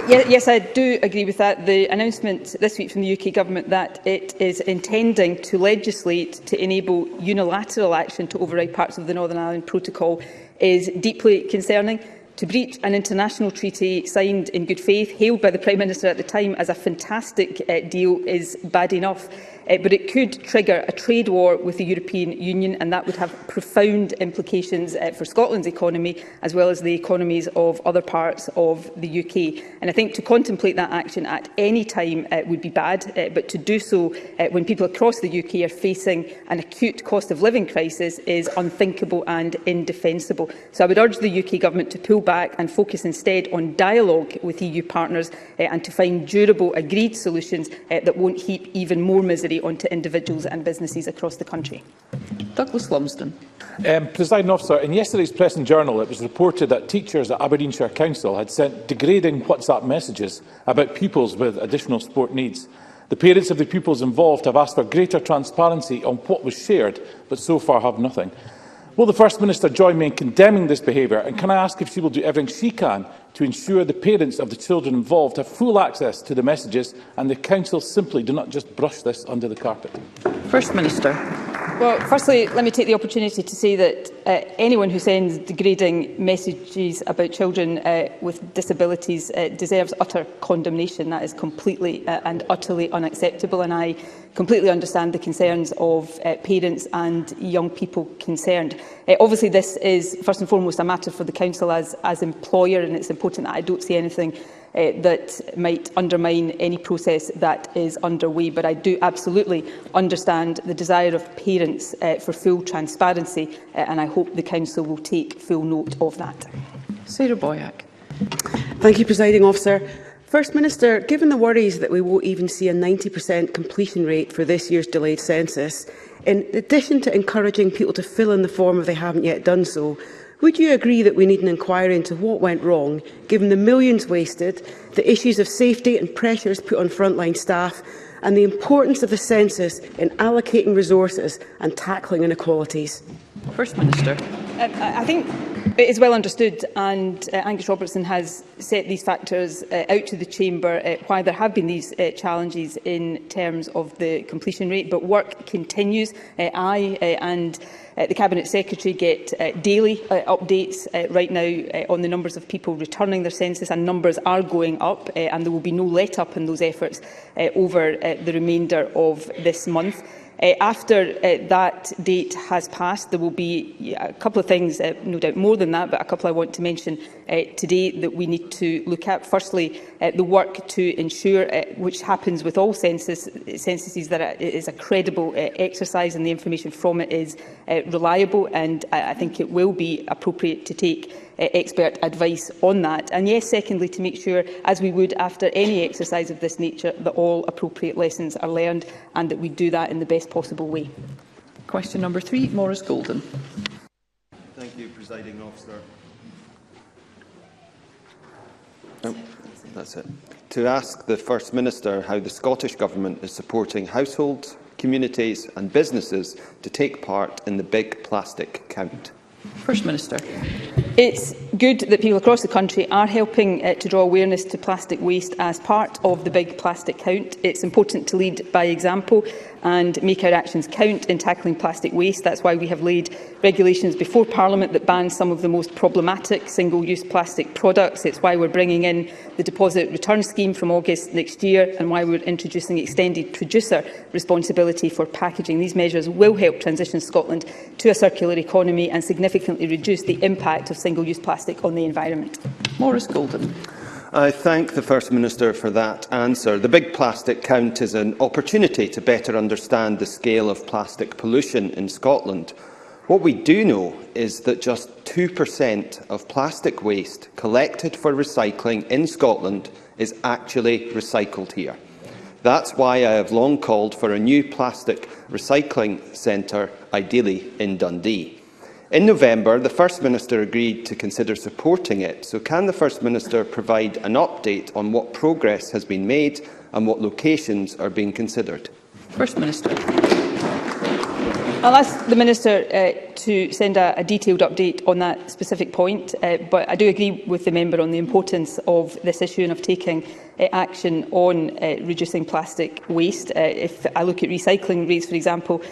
Yes, I do agree with that. The announcement this week from the UK Government that it is intending to legislate to enable unilateral action to override parts of the Northern Ireland Protocol is deeply concerning. To breach an international treaty signed in good faith, hailed by the Prime Minister at the time as a fantastic deal, is bad enough. But it could trigger a trade war with the European Union, and that would have profound implications for Scotland's economy, as well as the economies of other parts of the UK. And I think to contemplate that action at any time would be bad, but to do so when people across the UK are facing an acute cost of living crisis is unthinkable and indefensible. So I would urge the UK Government to pull back and focus instead on dialogue with EU partners and to find durable, agreed solutions that won't heap even more misery onto individuals and businesses across the country. Douglas Lumsden. Presiding Officer, in yesterday's Press and Journal, it was reported that teachers at Aberdeenshire Council had sent degrading WhatsApp messages about pupils with additional support needs. The parents of the pupils involved have asked for greater transparency on what was shared, but so far have nothing. Will the First Minister join me in condemning this behaviour, and can I ask if she will do everything she can to ensure the parents of the children involved have full access to the messages and the Council simply do not just brush this under the carpet? First Minister. Well, firstly, let me take the opportunity to say that anyone who sends degrading messages about children with disabilities deserves utter condemnation. That is completely and utterly unacceptable, and I completely understand the concerns of parents and young people concerned. Obviously, this is first and foremost a matter for the Council as employer, and it's important that I don't say anything that might undermine any process that is underway. But I do absolutely understand the desire of parents for full transparency, and I hope the Council will take full note of that. Sarah Boyack. Thank you, Presiding Officer. First Minister, given the worries that we won't even see a 90% completion rate for this year's delayed census, in addition to encouraging people to fill in the form if they haven't yet done so, would you agree that we need an inquiry into what went wrong, given the millions wasted, the issues of safety and pressures put on frontline staff, and the importance of the census in allocating resources and tackling inequalities? First Minister. I think it is well understood, and Angus Robertson has set these factors out to the Chamber, why there have been these challenges in terms of the completion rate, but work continues. I and the Cabinet Secretary get daily updates right now on the numbers of people returning their census, and numbers are going up, and there will be no let-up in those efforts over the remainder of this month. After that date has passed, there will be a couple of things, no doubt more than that, but a couple I want to mention today that we need to look at. Firstly, the work to ensure, which happens with all censuses, that it is a credible exercise and the information from it is reliable, and I think it will be appropriate to take expert advice on that. And yes, secondly, to make sure, as we would after any exercise of this nature, that all appropriate lessons are learned and that we do that in the best possible way. Question number 3, Maurice Golden. Thank you, Presiding Officer. Oh, that's it. To ask the First Minister how the Scottish Government is supporting households, communities and businesses to take part in the Big Plastic Count. First Minister. It's good that people across the country are helping to draw awareness to plastic waste as part of the Big Plastic Count. It's important to lead by example and make our actions count in tackling plastic waste. That's why we have laid regulations before Parliament that ban some of the most problematic single-use plastic products. It's why we're bringing in the deposit return scheme from August next year, and why we're introducing extended producer responsibility for packaging. These measures will help transition Scotland to a circular economy and significantly reduce the impact of single-use plastic on the environment. Maurice Golden. I thank the First Minister for that answer. The big plastic count is an opportunity to better understand the scale of plastic pollution in Scotland. What we do know is that just 2% of plastic waste collected for recycling in Scotland is actually recycled here. That's why I have long called for a new plastic recycling centre, ideally in Dundee. In November, the First Minister agreed to consider supporting it. So can the First Minister provide an update on what progress has been made and what locations are being considered? First Minister. I'll ask the Minister to send a detailed update on that specific point, but I do agree with the member on the importance of this issue and of taking action on reducing plastic waste. If I look at recycling rates, for example,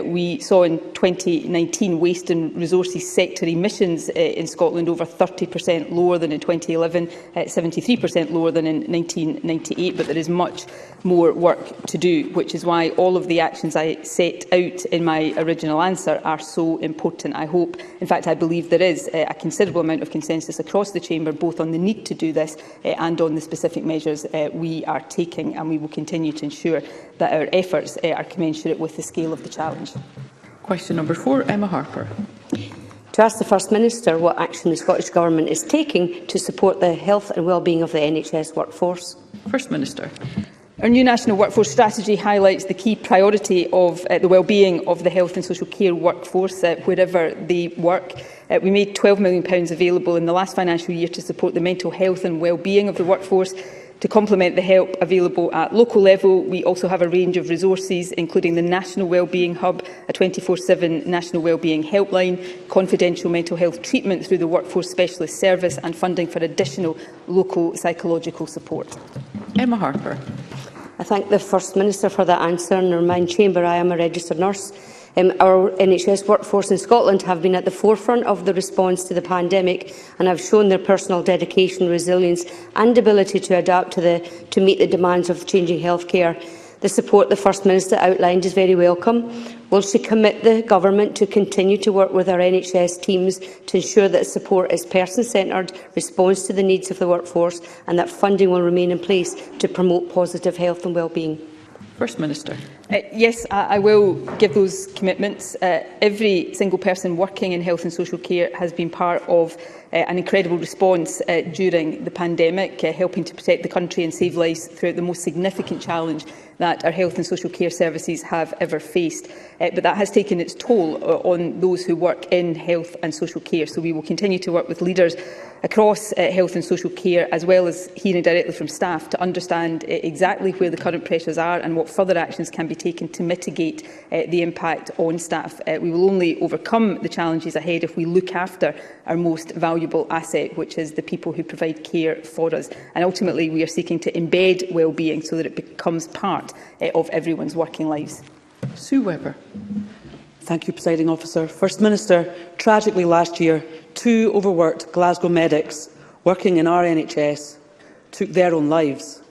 we saw in 2019 waste and resources sector emissions in Scotland over 30% lower than in 2011, 73% lower than in 1998, but there is much more work to do, which is why all of the actions I set out in my original answer are so important. I hope, in fact I believe there is a considerable amount of consensus across the Chamber, both on the need to do this and on the specific measures we are taking, and we will continue to ensure that our efforts are commensurate with the scale of the challenge. Question number 4, Emma Harper. To ask the First Minister what action the Scottish Government is taking to support the health and wellbeing of the NHS workforce. First Minister. Our new National Workforce Strategy highlights the key priority of the wellbeing of the health and social care workforce wherever they work. We made £12 million available in the last financial year to support the mental health and wellbeing of the workforce. To complement the help available at local level, we also have a range of resources, including the National Wellbeing Hub, a 24/7 National Wellbeing Helpline, confidential mental health treatment through the Workforce Specialist Service, and funding for additional local psychological support. Emma Harper. I thank the First Minister for that answer and remind Chamber I am a registered nurse. Our NHS workforce in Scotland have been at the forefront of the response to the pandemic and have shown their personal dedication, resilience and ability to adapt to meet the demands of changing healthcare. The support the First Minister outlined is very welcome. Will she commit the Government to continue to work with our NHS teams to ensure that support is person-centred, responds to the needs of the workforce, and that funding will remain in place to promote positive health and wellbeing? First Minister. Yes, I will give those commitments. Every single person working in health and social care has been part of an incredible response during the pandemic, helping to protect the country and save lives throughout the most significant challenge that our health and social care services have ever faced. But that has taken its toll on those who work in health and social care. So we will continue to work with leaders across health and social care, as well as hearing directly from staff, to understand exactly where the current pressures are and what further actions can be taken to mitigate the impact on staff. We will only overcome the challenges ahead if we look after our most valuable asset, which is the people who provide care for us. And ultimately, we are seeking to embed wellbeing so that it becomes part of everyone's working lives. Sue Webber. Thank you, Presiding Officer. First Minister, tragically last year, 2 overworked Glasgow medics working in our NHS took their own lives.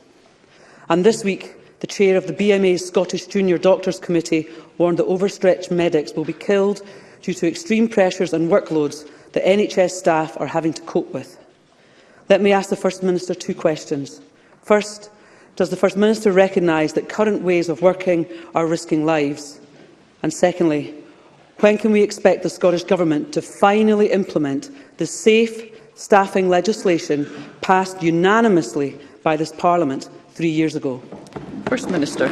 And this week, the chair of the BMA's Scottish Junior Doctors Committee warned that overstretched medics will be killed due to extreme pressures and workloads that NHS staff are having to cope with. Let me ask the First Minister 2 questions. First, does the First Minister recognise that current ways of working are risking lives? And secondly, when can we expect the Scottish Government to finally implement the safe staffing legislation passed unanimously by this Parliament 3 years ago? First Minister.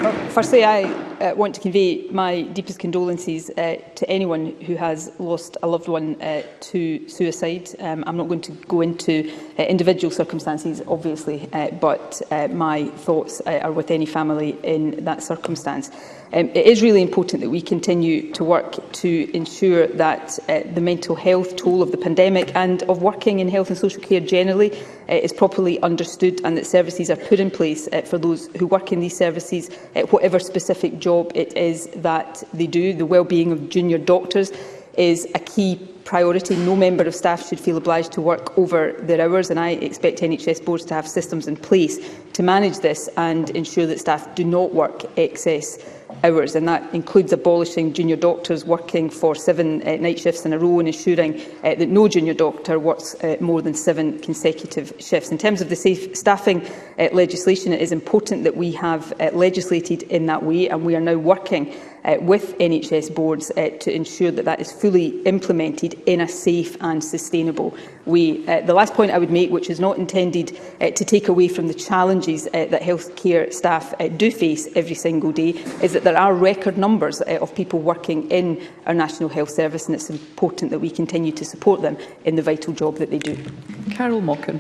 Well, firstly, I want to convey my deepest condolences to anyone who has lost a loved one to suicide. I'm not going to go into individual circumstances, obviously, but my thoughts are with any family in that circumstance. It is really important that we continue to work to ensure that the mental health toll of the pandemic and of working in health and social care generally is properly understood, and that services are put in place for those who work in these services, whatever specific job it is that they do. The wellbeing of junior doctors is a key priority. No member of staff should feel obliged to work over their hours, and I expect NHS boards to have systems in place to manage this and ensure that staff do not work excess hours, and that includes abolishing junior doctors working for 7 night shifts in a row and ensuring that no junior doctor works more than 7 consecutive shifts. In terms of the safe staffing legislation, it is important that we have legislated in that way, and we are now working with NHS boards to ensure that that is fully implemented in a safe and sustainable way. The last point I would make, which is not intended to take away from the challenges that healthcare staff do face every single day, is that there are record numbers of people working in our National Health Service, and it's important that we continue to support them in the vital job that they do. Carol Mockin.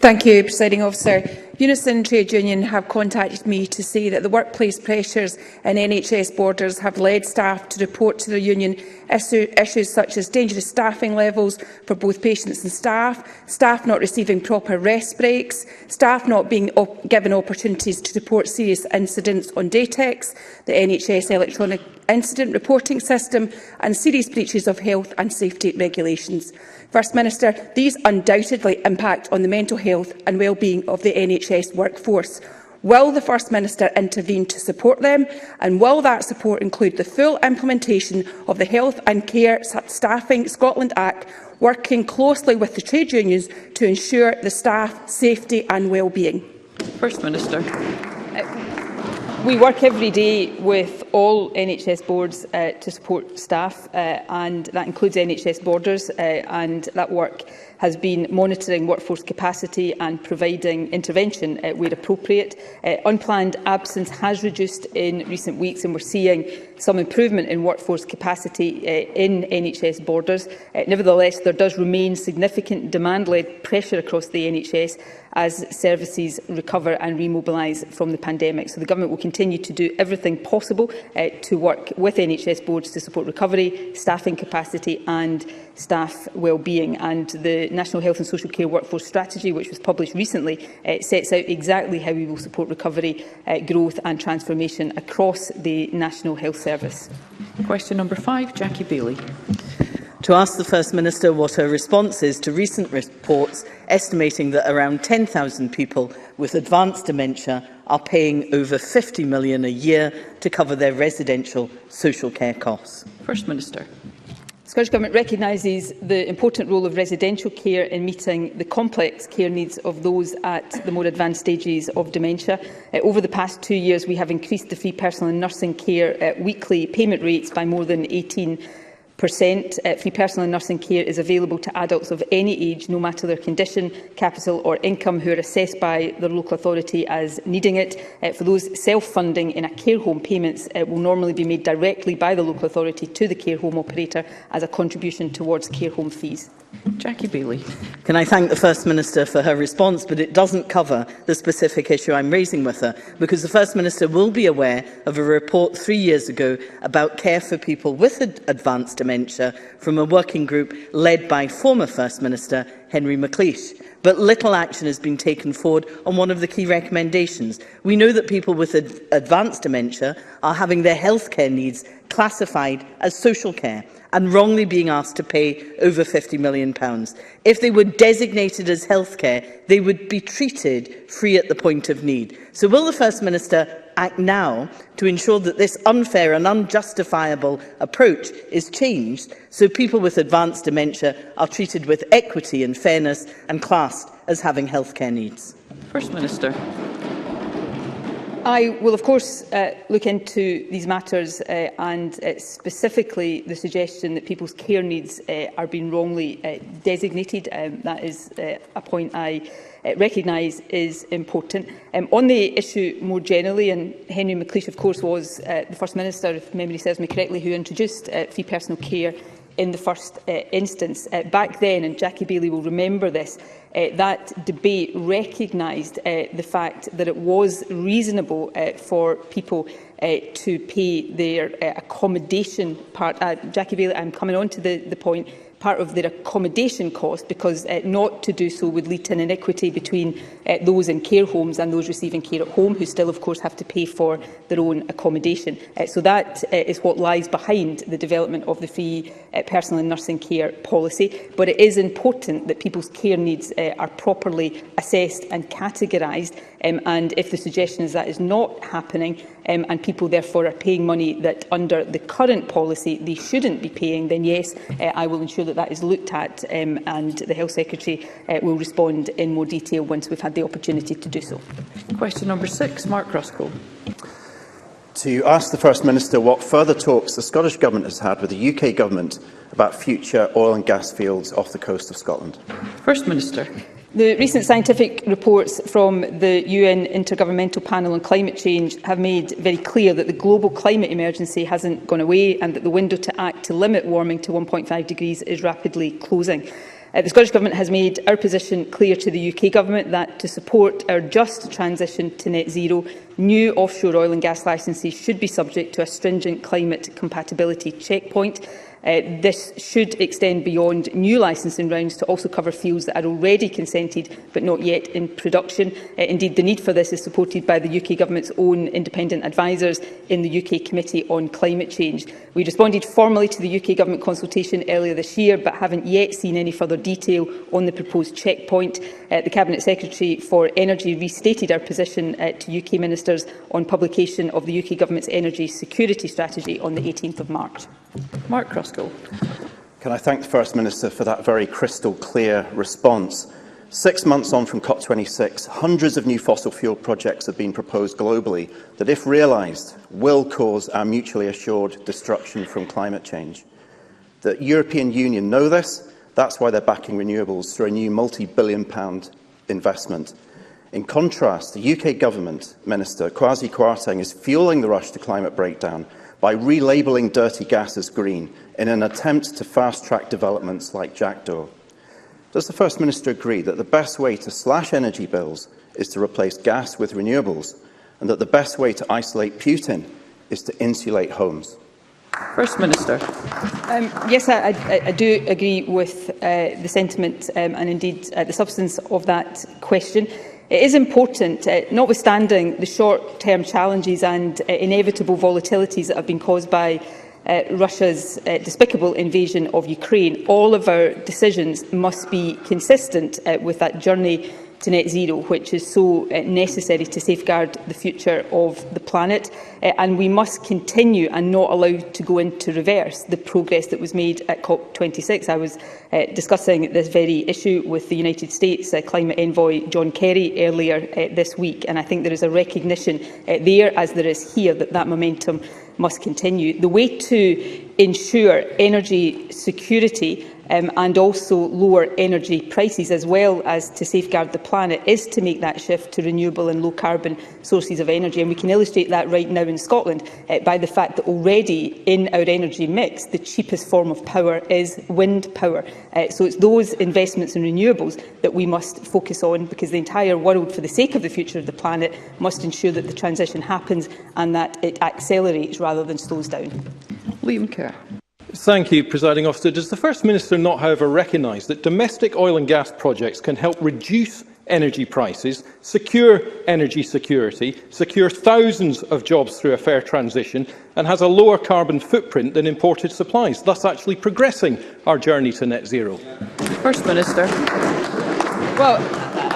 Thank you, Presiding Officer. Unison Trade Union have contacted me to say that the workplace pressures in NHS borders have led staff to report to their union issues such as dangerous staffing levels for both patients and staff not receiving proper rest breaks, staff not being given opportunities to report serious incidents on DATEX, the NHS electronic incident reporting system, and serious breaches of health and safety regulations. First Minister, these undoubtedly impact on the mental health and well-being of the NHS workforce. Will the First Minister intervene to support them, and will that support include the full implementation of the Health and Care Staffing Scotland Act, working closely with the trade unions to ensure the staff safety and well-being? First Minister. We work every day with all NHS boards to support staff, and that includes NHS Borders, and that work has been monitoring workforce capacity and providing intervention where appropriate. Unplanned absence has reduced in recent weeks, and we're seeing some improvement in workforce capacity in NHS Borders. Nevertheless, there does remain significant demand-led pressure across the NHS as services recover and remobilise from the pandemic. So the Government will continue to do everything possible to work with NHS boards to support recovery, staffing capacity and staff well-being. And the National Health and Social Care Workforce Strategy, which was published recently, sets out exactly how we will support recovery, growth and transformation across the National Health Service. Question number 5, Jackie Bailey. To ask the First Minister what her response is to recent reports estimating that around 10,000 people with advanced dementia are paying over £50 million a year to cover their residential social care costs. First Minister. The Scottish Government recognises the important role of residential care in meeting the complex care needs of those at the more advanced stages of dementia. Over the past 2 years, we have increased the free personal and nursing care weekly payment rates by more than 18%. Free personal and nursing care is available to adults of any age, no matter their condition, capital or income, who are assessed by their local authority as needing it. For those self-funding in a care home, payments will normally be made directly by the local authority to the care home operator as a contribution towards care home fees. Jackie Bailey. Can I thank the First Minister for her response, but it doesn't cover the specific issue I'm raising with her, because the First Minister will be aware of a report 3 years ago about care for people with advanced dementia from a working group led by former First Minister Henry McLeish. But little action has been taken forward on one of the key recommendations. We know that people with advanced dementia are having their healthcare needs classified as social care and wrongly being asked to pay over £50 million. If they were designated as healthcare, they would be treated free at the point of need. So will the First Minister act now to ensure that this unfair and unjustifiable approach is changed so people with advanced dementia are treated with equity and fairness and classed as having healthcare needs? First Minister. I will, of course, look into these matters and specifically the suggestion that people's care needs are being wrongly designated. That is a point I recognise is important. On the issue more generally, and Henry McLeish, of course, was the First Minister, if memory serves me correctly, who introduced free personal care in the first instance. Back then, and Jackie Bailey will remember this, that debate recognised the fact that it was reasonable for people to pay their accommodation part. Jackie Bailey, I'm coming on to the point, part of their accommodation cost, because not to do so would lead to an inequity between those in care homes and those receiving care at home, who still, of course, have to pay for their own accommodation. So that is what lies behind the development of the free personal and nursing care policy. But it is important that people's care needs are properly assessed and categorised and if the suggestion is that is not happening, and people therefore are paying money that under the current policy they shouldn't be paying, then yes, I will ensure that that is looked at, and the Health Secretary will respond in more detail once we've had the opportunity to do so. Question number 6, Mark Ruskell. To ask the First Minister what further talks the Scottish Government has had with the UK Government about future oil and gas fields off the coast of Scotland. First Minister. The recent scientific reports from the UN Intergovernmental Panel on Climate Change have made very clear that the global climate emergency hasn't gone away and that the window to act to limit warming to 1.5 degrees is rapidly closing. The Scottish Government has made our position clear to the UK Government that to support our just transition to net zero, new offshore oil and gas licences should be subject to a stringent climate compatibility checkpoint. This should extend beyond new licensing rounds to also cover fields that are already consented but not yet in production. Indeed, the need for this is supported by the UK Government's own independent advisers in the UK Committee on Climate Change. We responded formally to the UK Government consultation earlier this year but haven't yet seen any further detail on the proposed checkpoint. The Cabinet Secretary for Energy restated our position to UK Ministers on publication of the UK Government's Energy Security Strategy on the 18th of March. Mark Ruskell. Can I thank the First Minister for that very crystal clear response? 6 months on from COP26, hundreds of new fossil fuel projects have been proposed globally that, if realised, will cause our mutually assured destruction from climate change. The European Union know this. That's why they're backing renewables through a new multi-billion-pound investment. In contrast, the UK Government Minister, Kwasi Kwarteng, is fuelling the rush to climate breakdown by relabelling dirty gas as green in an attempt to fast-track developments like Jackdaw. Does the First Minister agree that the best way to slash energy bills is to replace gas with renewables, and that the best way to isolate Putin is to insulate homes? First Minister. Yes, I do agree with the sentiment and indeed the substance of that question. It is important, notwithstanding the short-term challenges and inevitable volatilities that have been caused by Russia's despicable invasion of Ukraine, all of our decisions must be consistent with that journey to net zero, which is so necessary to safeguard the future of the planet. And we must continue and not allow to go into reverse the progress that was made at COP26. I was discussing this very issue with the United States Climate Envoy John Kerry earlier this week, and I think there is a recognition there, as there is here, that that momentum must continue. The way to ensure energy security and also lower energy prices, as well as to safeguard the planet, is to make that shift to renewable and low-carbon sources of energy. And we can illustrate that right now in Scotland by the fact that already in our energy mix, the cheapest form of power is wind power. So it's those investments in renewables that we must focus on, because the entire world, for the sake of the future of the planet, must ensure that the transition happens and that it accelerates rather than slows down. Liam Kerr. Thank you, Presiding Officer. Does the First Minister not, however, recognise that domestic oil and gas projects can help reduce energy prices, secure energy security, secure thousands of jobs through a fair transition, and has a lower carbon footprint than imported supplies, thus actually progressing our journey to net zero? First Minister. Well,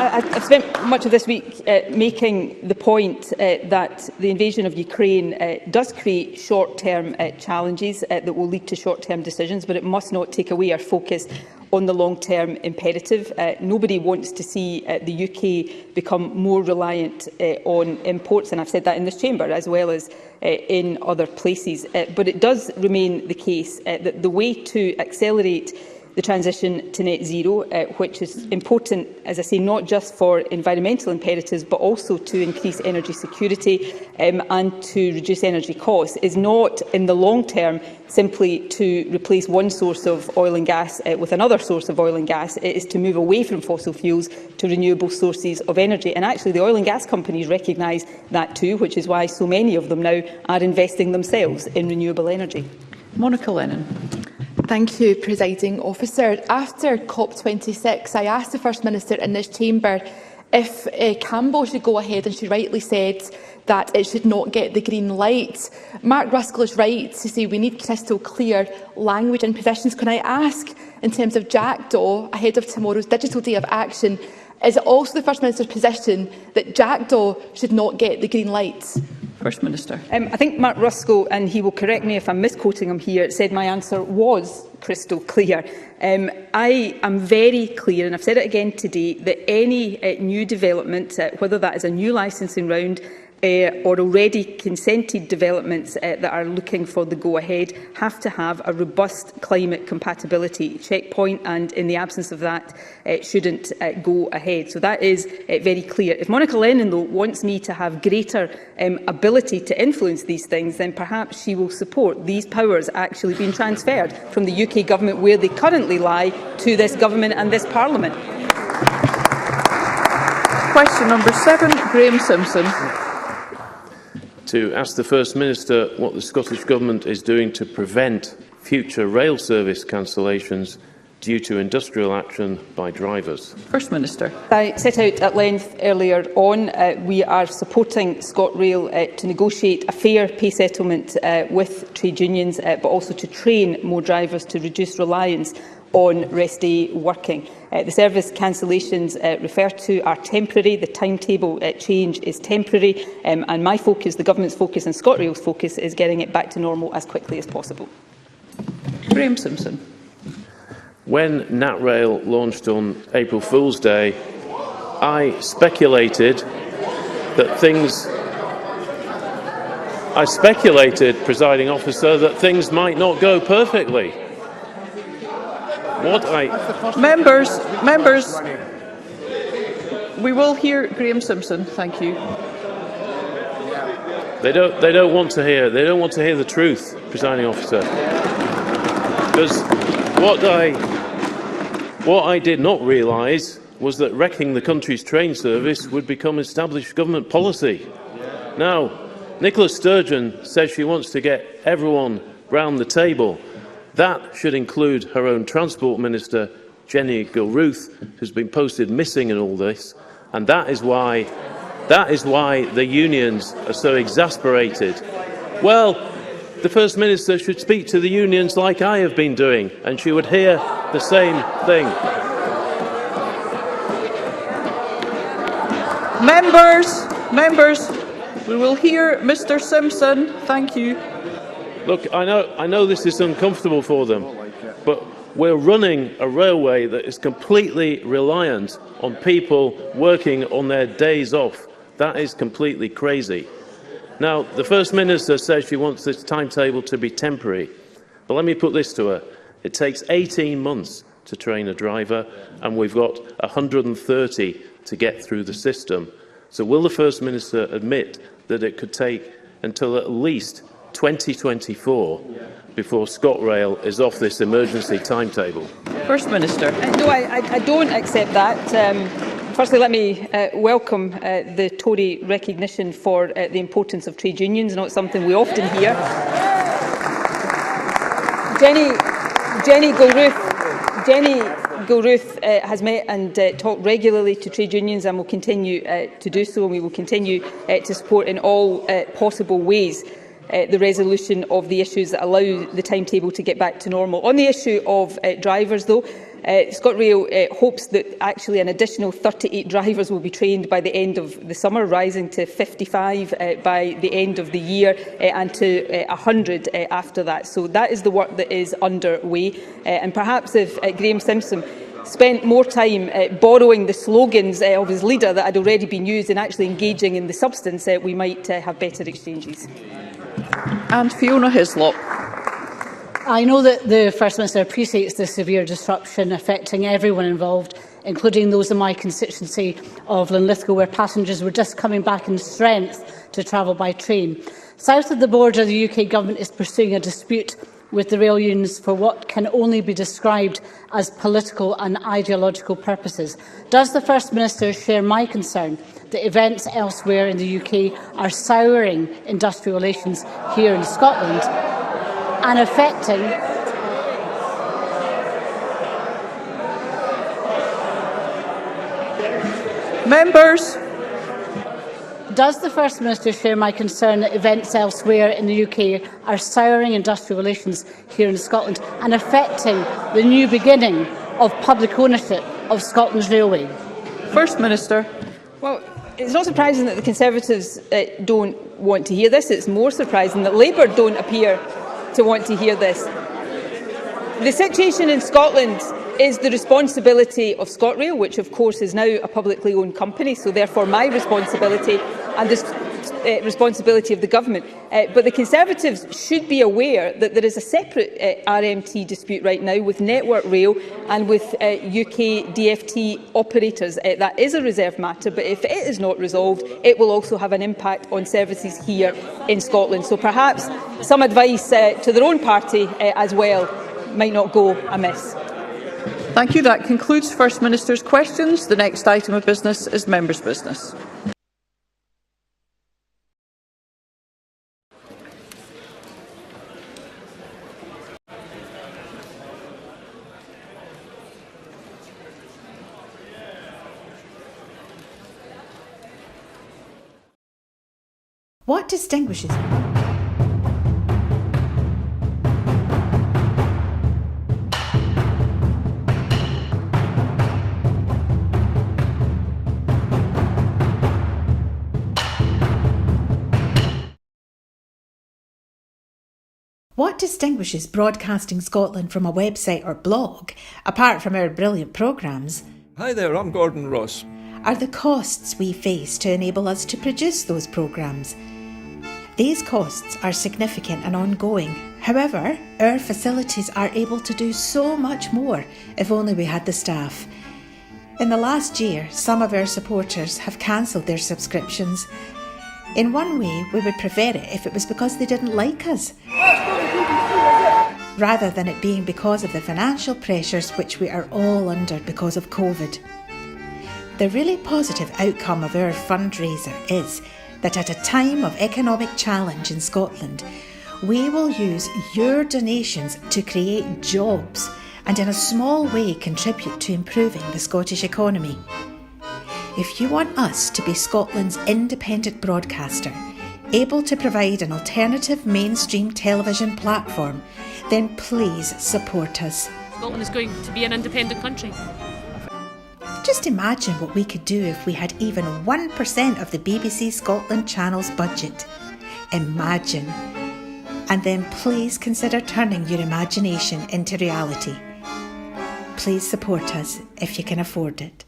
I've spent much of this week making the point that the invasion of Ukraine does create short-term challenges that will lead to short-term decisions, but it must not take away our focus on the long-term imperative. Nobody wants to see the UK become more reliant on imports, and I've said that in this chamber as well as in other places. But it does remain the case that the way to accelerate the transition to net zero, which is important, as I say, not just for environmental imperatives, but also to increase energy security and to reduce energy costs, is not in the long term simply to replace one source of oil and gas with another source of oil and gas. It is to move away from fossil fuels to renewable sources of energy. And actually the oil and gas companies recognise that too, which is why so many of them now are investing themselves in renewable energy. Monica Lennon. Thank you, Presiding Officer. After COP26, I asked the First Minister in this chamber if Campbell should go ahead, and she rightly said that it should not get the green light. Mark Ruskell is right to say we need crystal clear language and positions. Can I ask, in terms of Jackdaw, ahead of tomorrow's Digital Day of Action, Is it also the First Minister's position that Jackdaw should not get the green lights? First Minister. I think Mark Ruskell, and he will correct me if I'm misquoting him here, said my answer was crystal clear. I am very clear, and I've said it again today, that any new development, whether that is a new licensing round or already consented developments that are looking for the go-ahead, have to have a robust climate compatibility checkpoint, and in the absence of that, shouldn't go ahead. So that is very clear. If Monica Lennon, though, wants me to have greater ability to influence these things, then perhaps she will support these powers actually being transferred from the UK Government, where they currently lie, to this Government and this Parliament. Question number 7, Graham Simpson. To ask the First Minister what the Scottish Government is doing to prevent future rail service cancellations due to industrial action by drivers. First Minister. I set out at length earlier on, we are supporting ScotRail to negotiate a fair pay settlement with trade unions, but also to train more drivers to reduce reliance on rest day working. The service cancellations referred to are temporary. The timetable change is temporary, and my focus, the Government's focus and ScotRail's focus, is getting it back to normal as quickly as possible. Graham Simpson. When NatRail launched on April Fool's Day, I speculated, presiding officer, that things might not go perfectly. Members, we will hear Graham Simpson. Thank you. They don't want to hear the truth, presiding officer. Because what I did not realise was that wrecking the country's train service would become established government policy. Now, Nicola Sturgeon says she wants to get everyone round the table. That should include her own Transport Minister, Jenny Gilruth, who's been posted missing in all this, and that is why the unions are so exasperated. Well, the First Minister should speak to the unions like I have been doing, and she would hear the same thing. Members, we will hear Mr. Simpson. Thank you. Look, I know this is uncomfortable for them, but we're running a railway that is completely reliant on people working on their days off. That is completely crazy. Now, the First Minister says she wants this timetable to be temporary, but let me put this to her. It takes 18 months to train a driver, and we've got 130 to get through the system. So will the First Minister admit that it could take until at least 2024 before ScotRail is off this emergency timetable? First Minister. No, I don't accept that. Firstly, let me welcome the Tory recognition for the importance of trade unions, not something we often hear. Jenny Gilruth has met and talked regularly to trade unions and will continue to do so, and we will continue to support in all possible ways the resolution of the issues that allow the timetable to get back to normal. On the issue of drivers, though, ScotRail hopes that actually an additional 38 drivers will be trained by the end of the summer, rising to 55 by the end of the year and to 100 after that. So that is the work that is underway. And perhaps if Graham Simpson spent more time borrowing the slogans of his leader that had already been used and actually engaging in the substance, we might have better exchanges. And Fiona Hislop. I know that the First Minister appreciates the severe disruption affecting everyone involved, including those in my constituency of Linlithgow, where passengers were just coming back in strength to travel by train. South of the border, the UK Government is pursuing a dispute with the rail unions for what can only be described as political and ideological purposes. Does the First Minister share my concern that events elsewhere in the UK are souring industrial relations here in Scotland and affecting members? Does the First Minister share my concern that events elsewhere in the UK are souring industrial relations here in Scotland and affecting the new beginning of public ownership of Scotland's railway? First Minister. Well, it's not surprising that the Conservatives don't want to hear this. It's more surprising that Labour don't appear to want to hear this. The situation in Scotland is the responsibility of ScotRail, which of course is now a publicly owned company, so therefore my responsibility and the responsibility of the Government. But the Conservatives should be aware that there is a separate RMT dispute right now with Network Rail and with UK DFT operators. That is a reserved matter, but if it is not resolved, it will also have an impact on services here in Scotland. So perhaps some advice to their own party as well might not go amiss. Thank you. That concludes First Minister's questions. The next item of business is members' business. What distinguishes Broadcasting Scotland from a website or blog, apart from our brilliant programmes? Hi there, I'm Gordon Ross. Are the costs we face to enable us to produce those programmes. These costs are significant and ongoing. However, our facilities are able to do so much more if only we had the staff. In the last year, some of our supporters have cancelled their subscriptions. In one way, we would prefer it if it was because they didn't like us, rather than it being because of the financial pressures which we are all under because of COVID. The really positive outcome of our fundraiser is that at a time of economic challenge in Scotland, we will use your donations to create jobs and in a small way contribute to improving the Scottish economy. If you want us to be Scotland's independent broadcaster, able to provide an alternative mainstream television platform, then please support us. Scotland is going to be an independent country. Just imagine what we could do if we had even 1% of the BBC Scotland channel's budget. Imagine. And then please consider turning your imagination into reality. Please support us if you can afford it.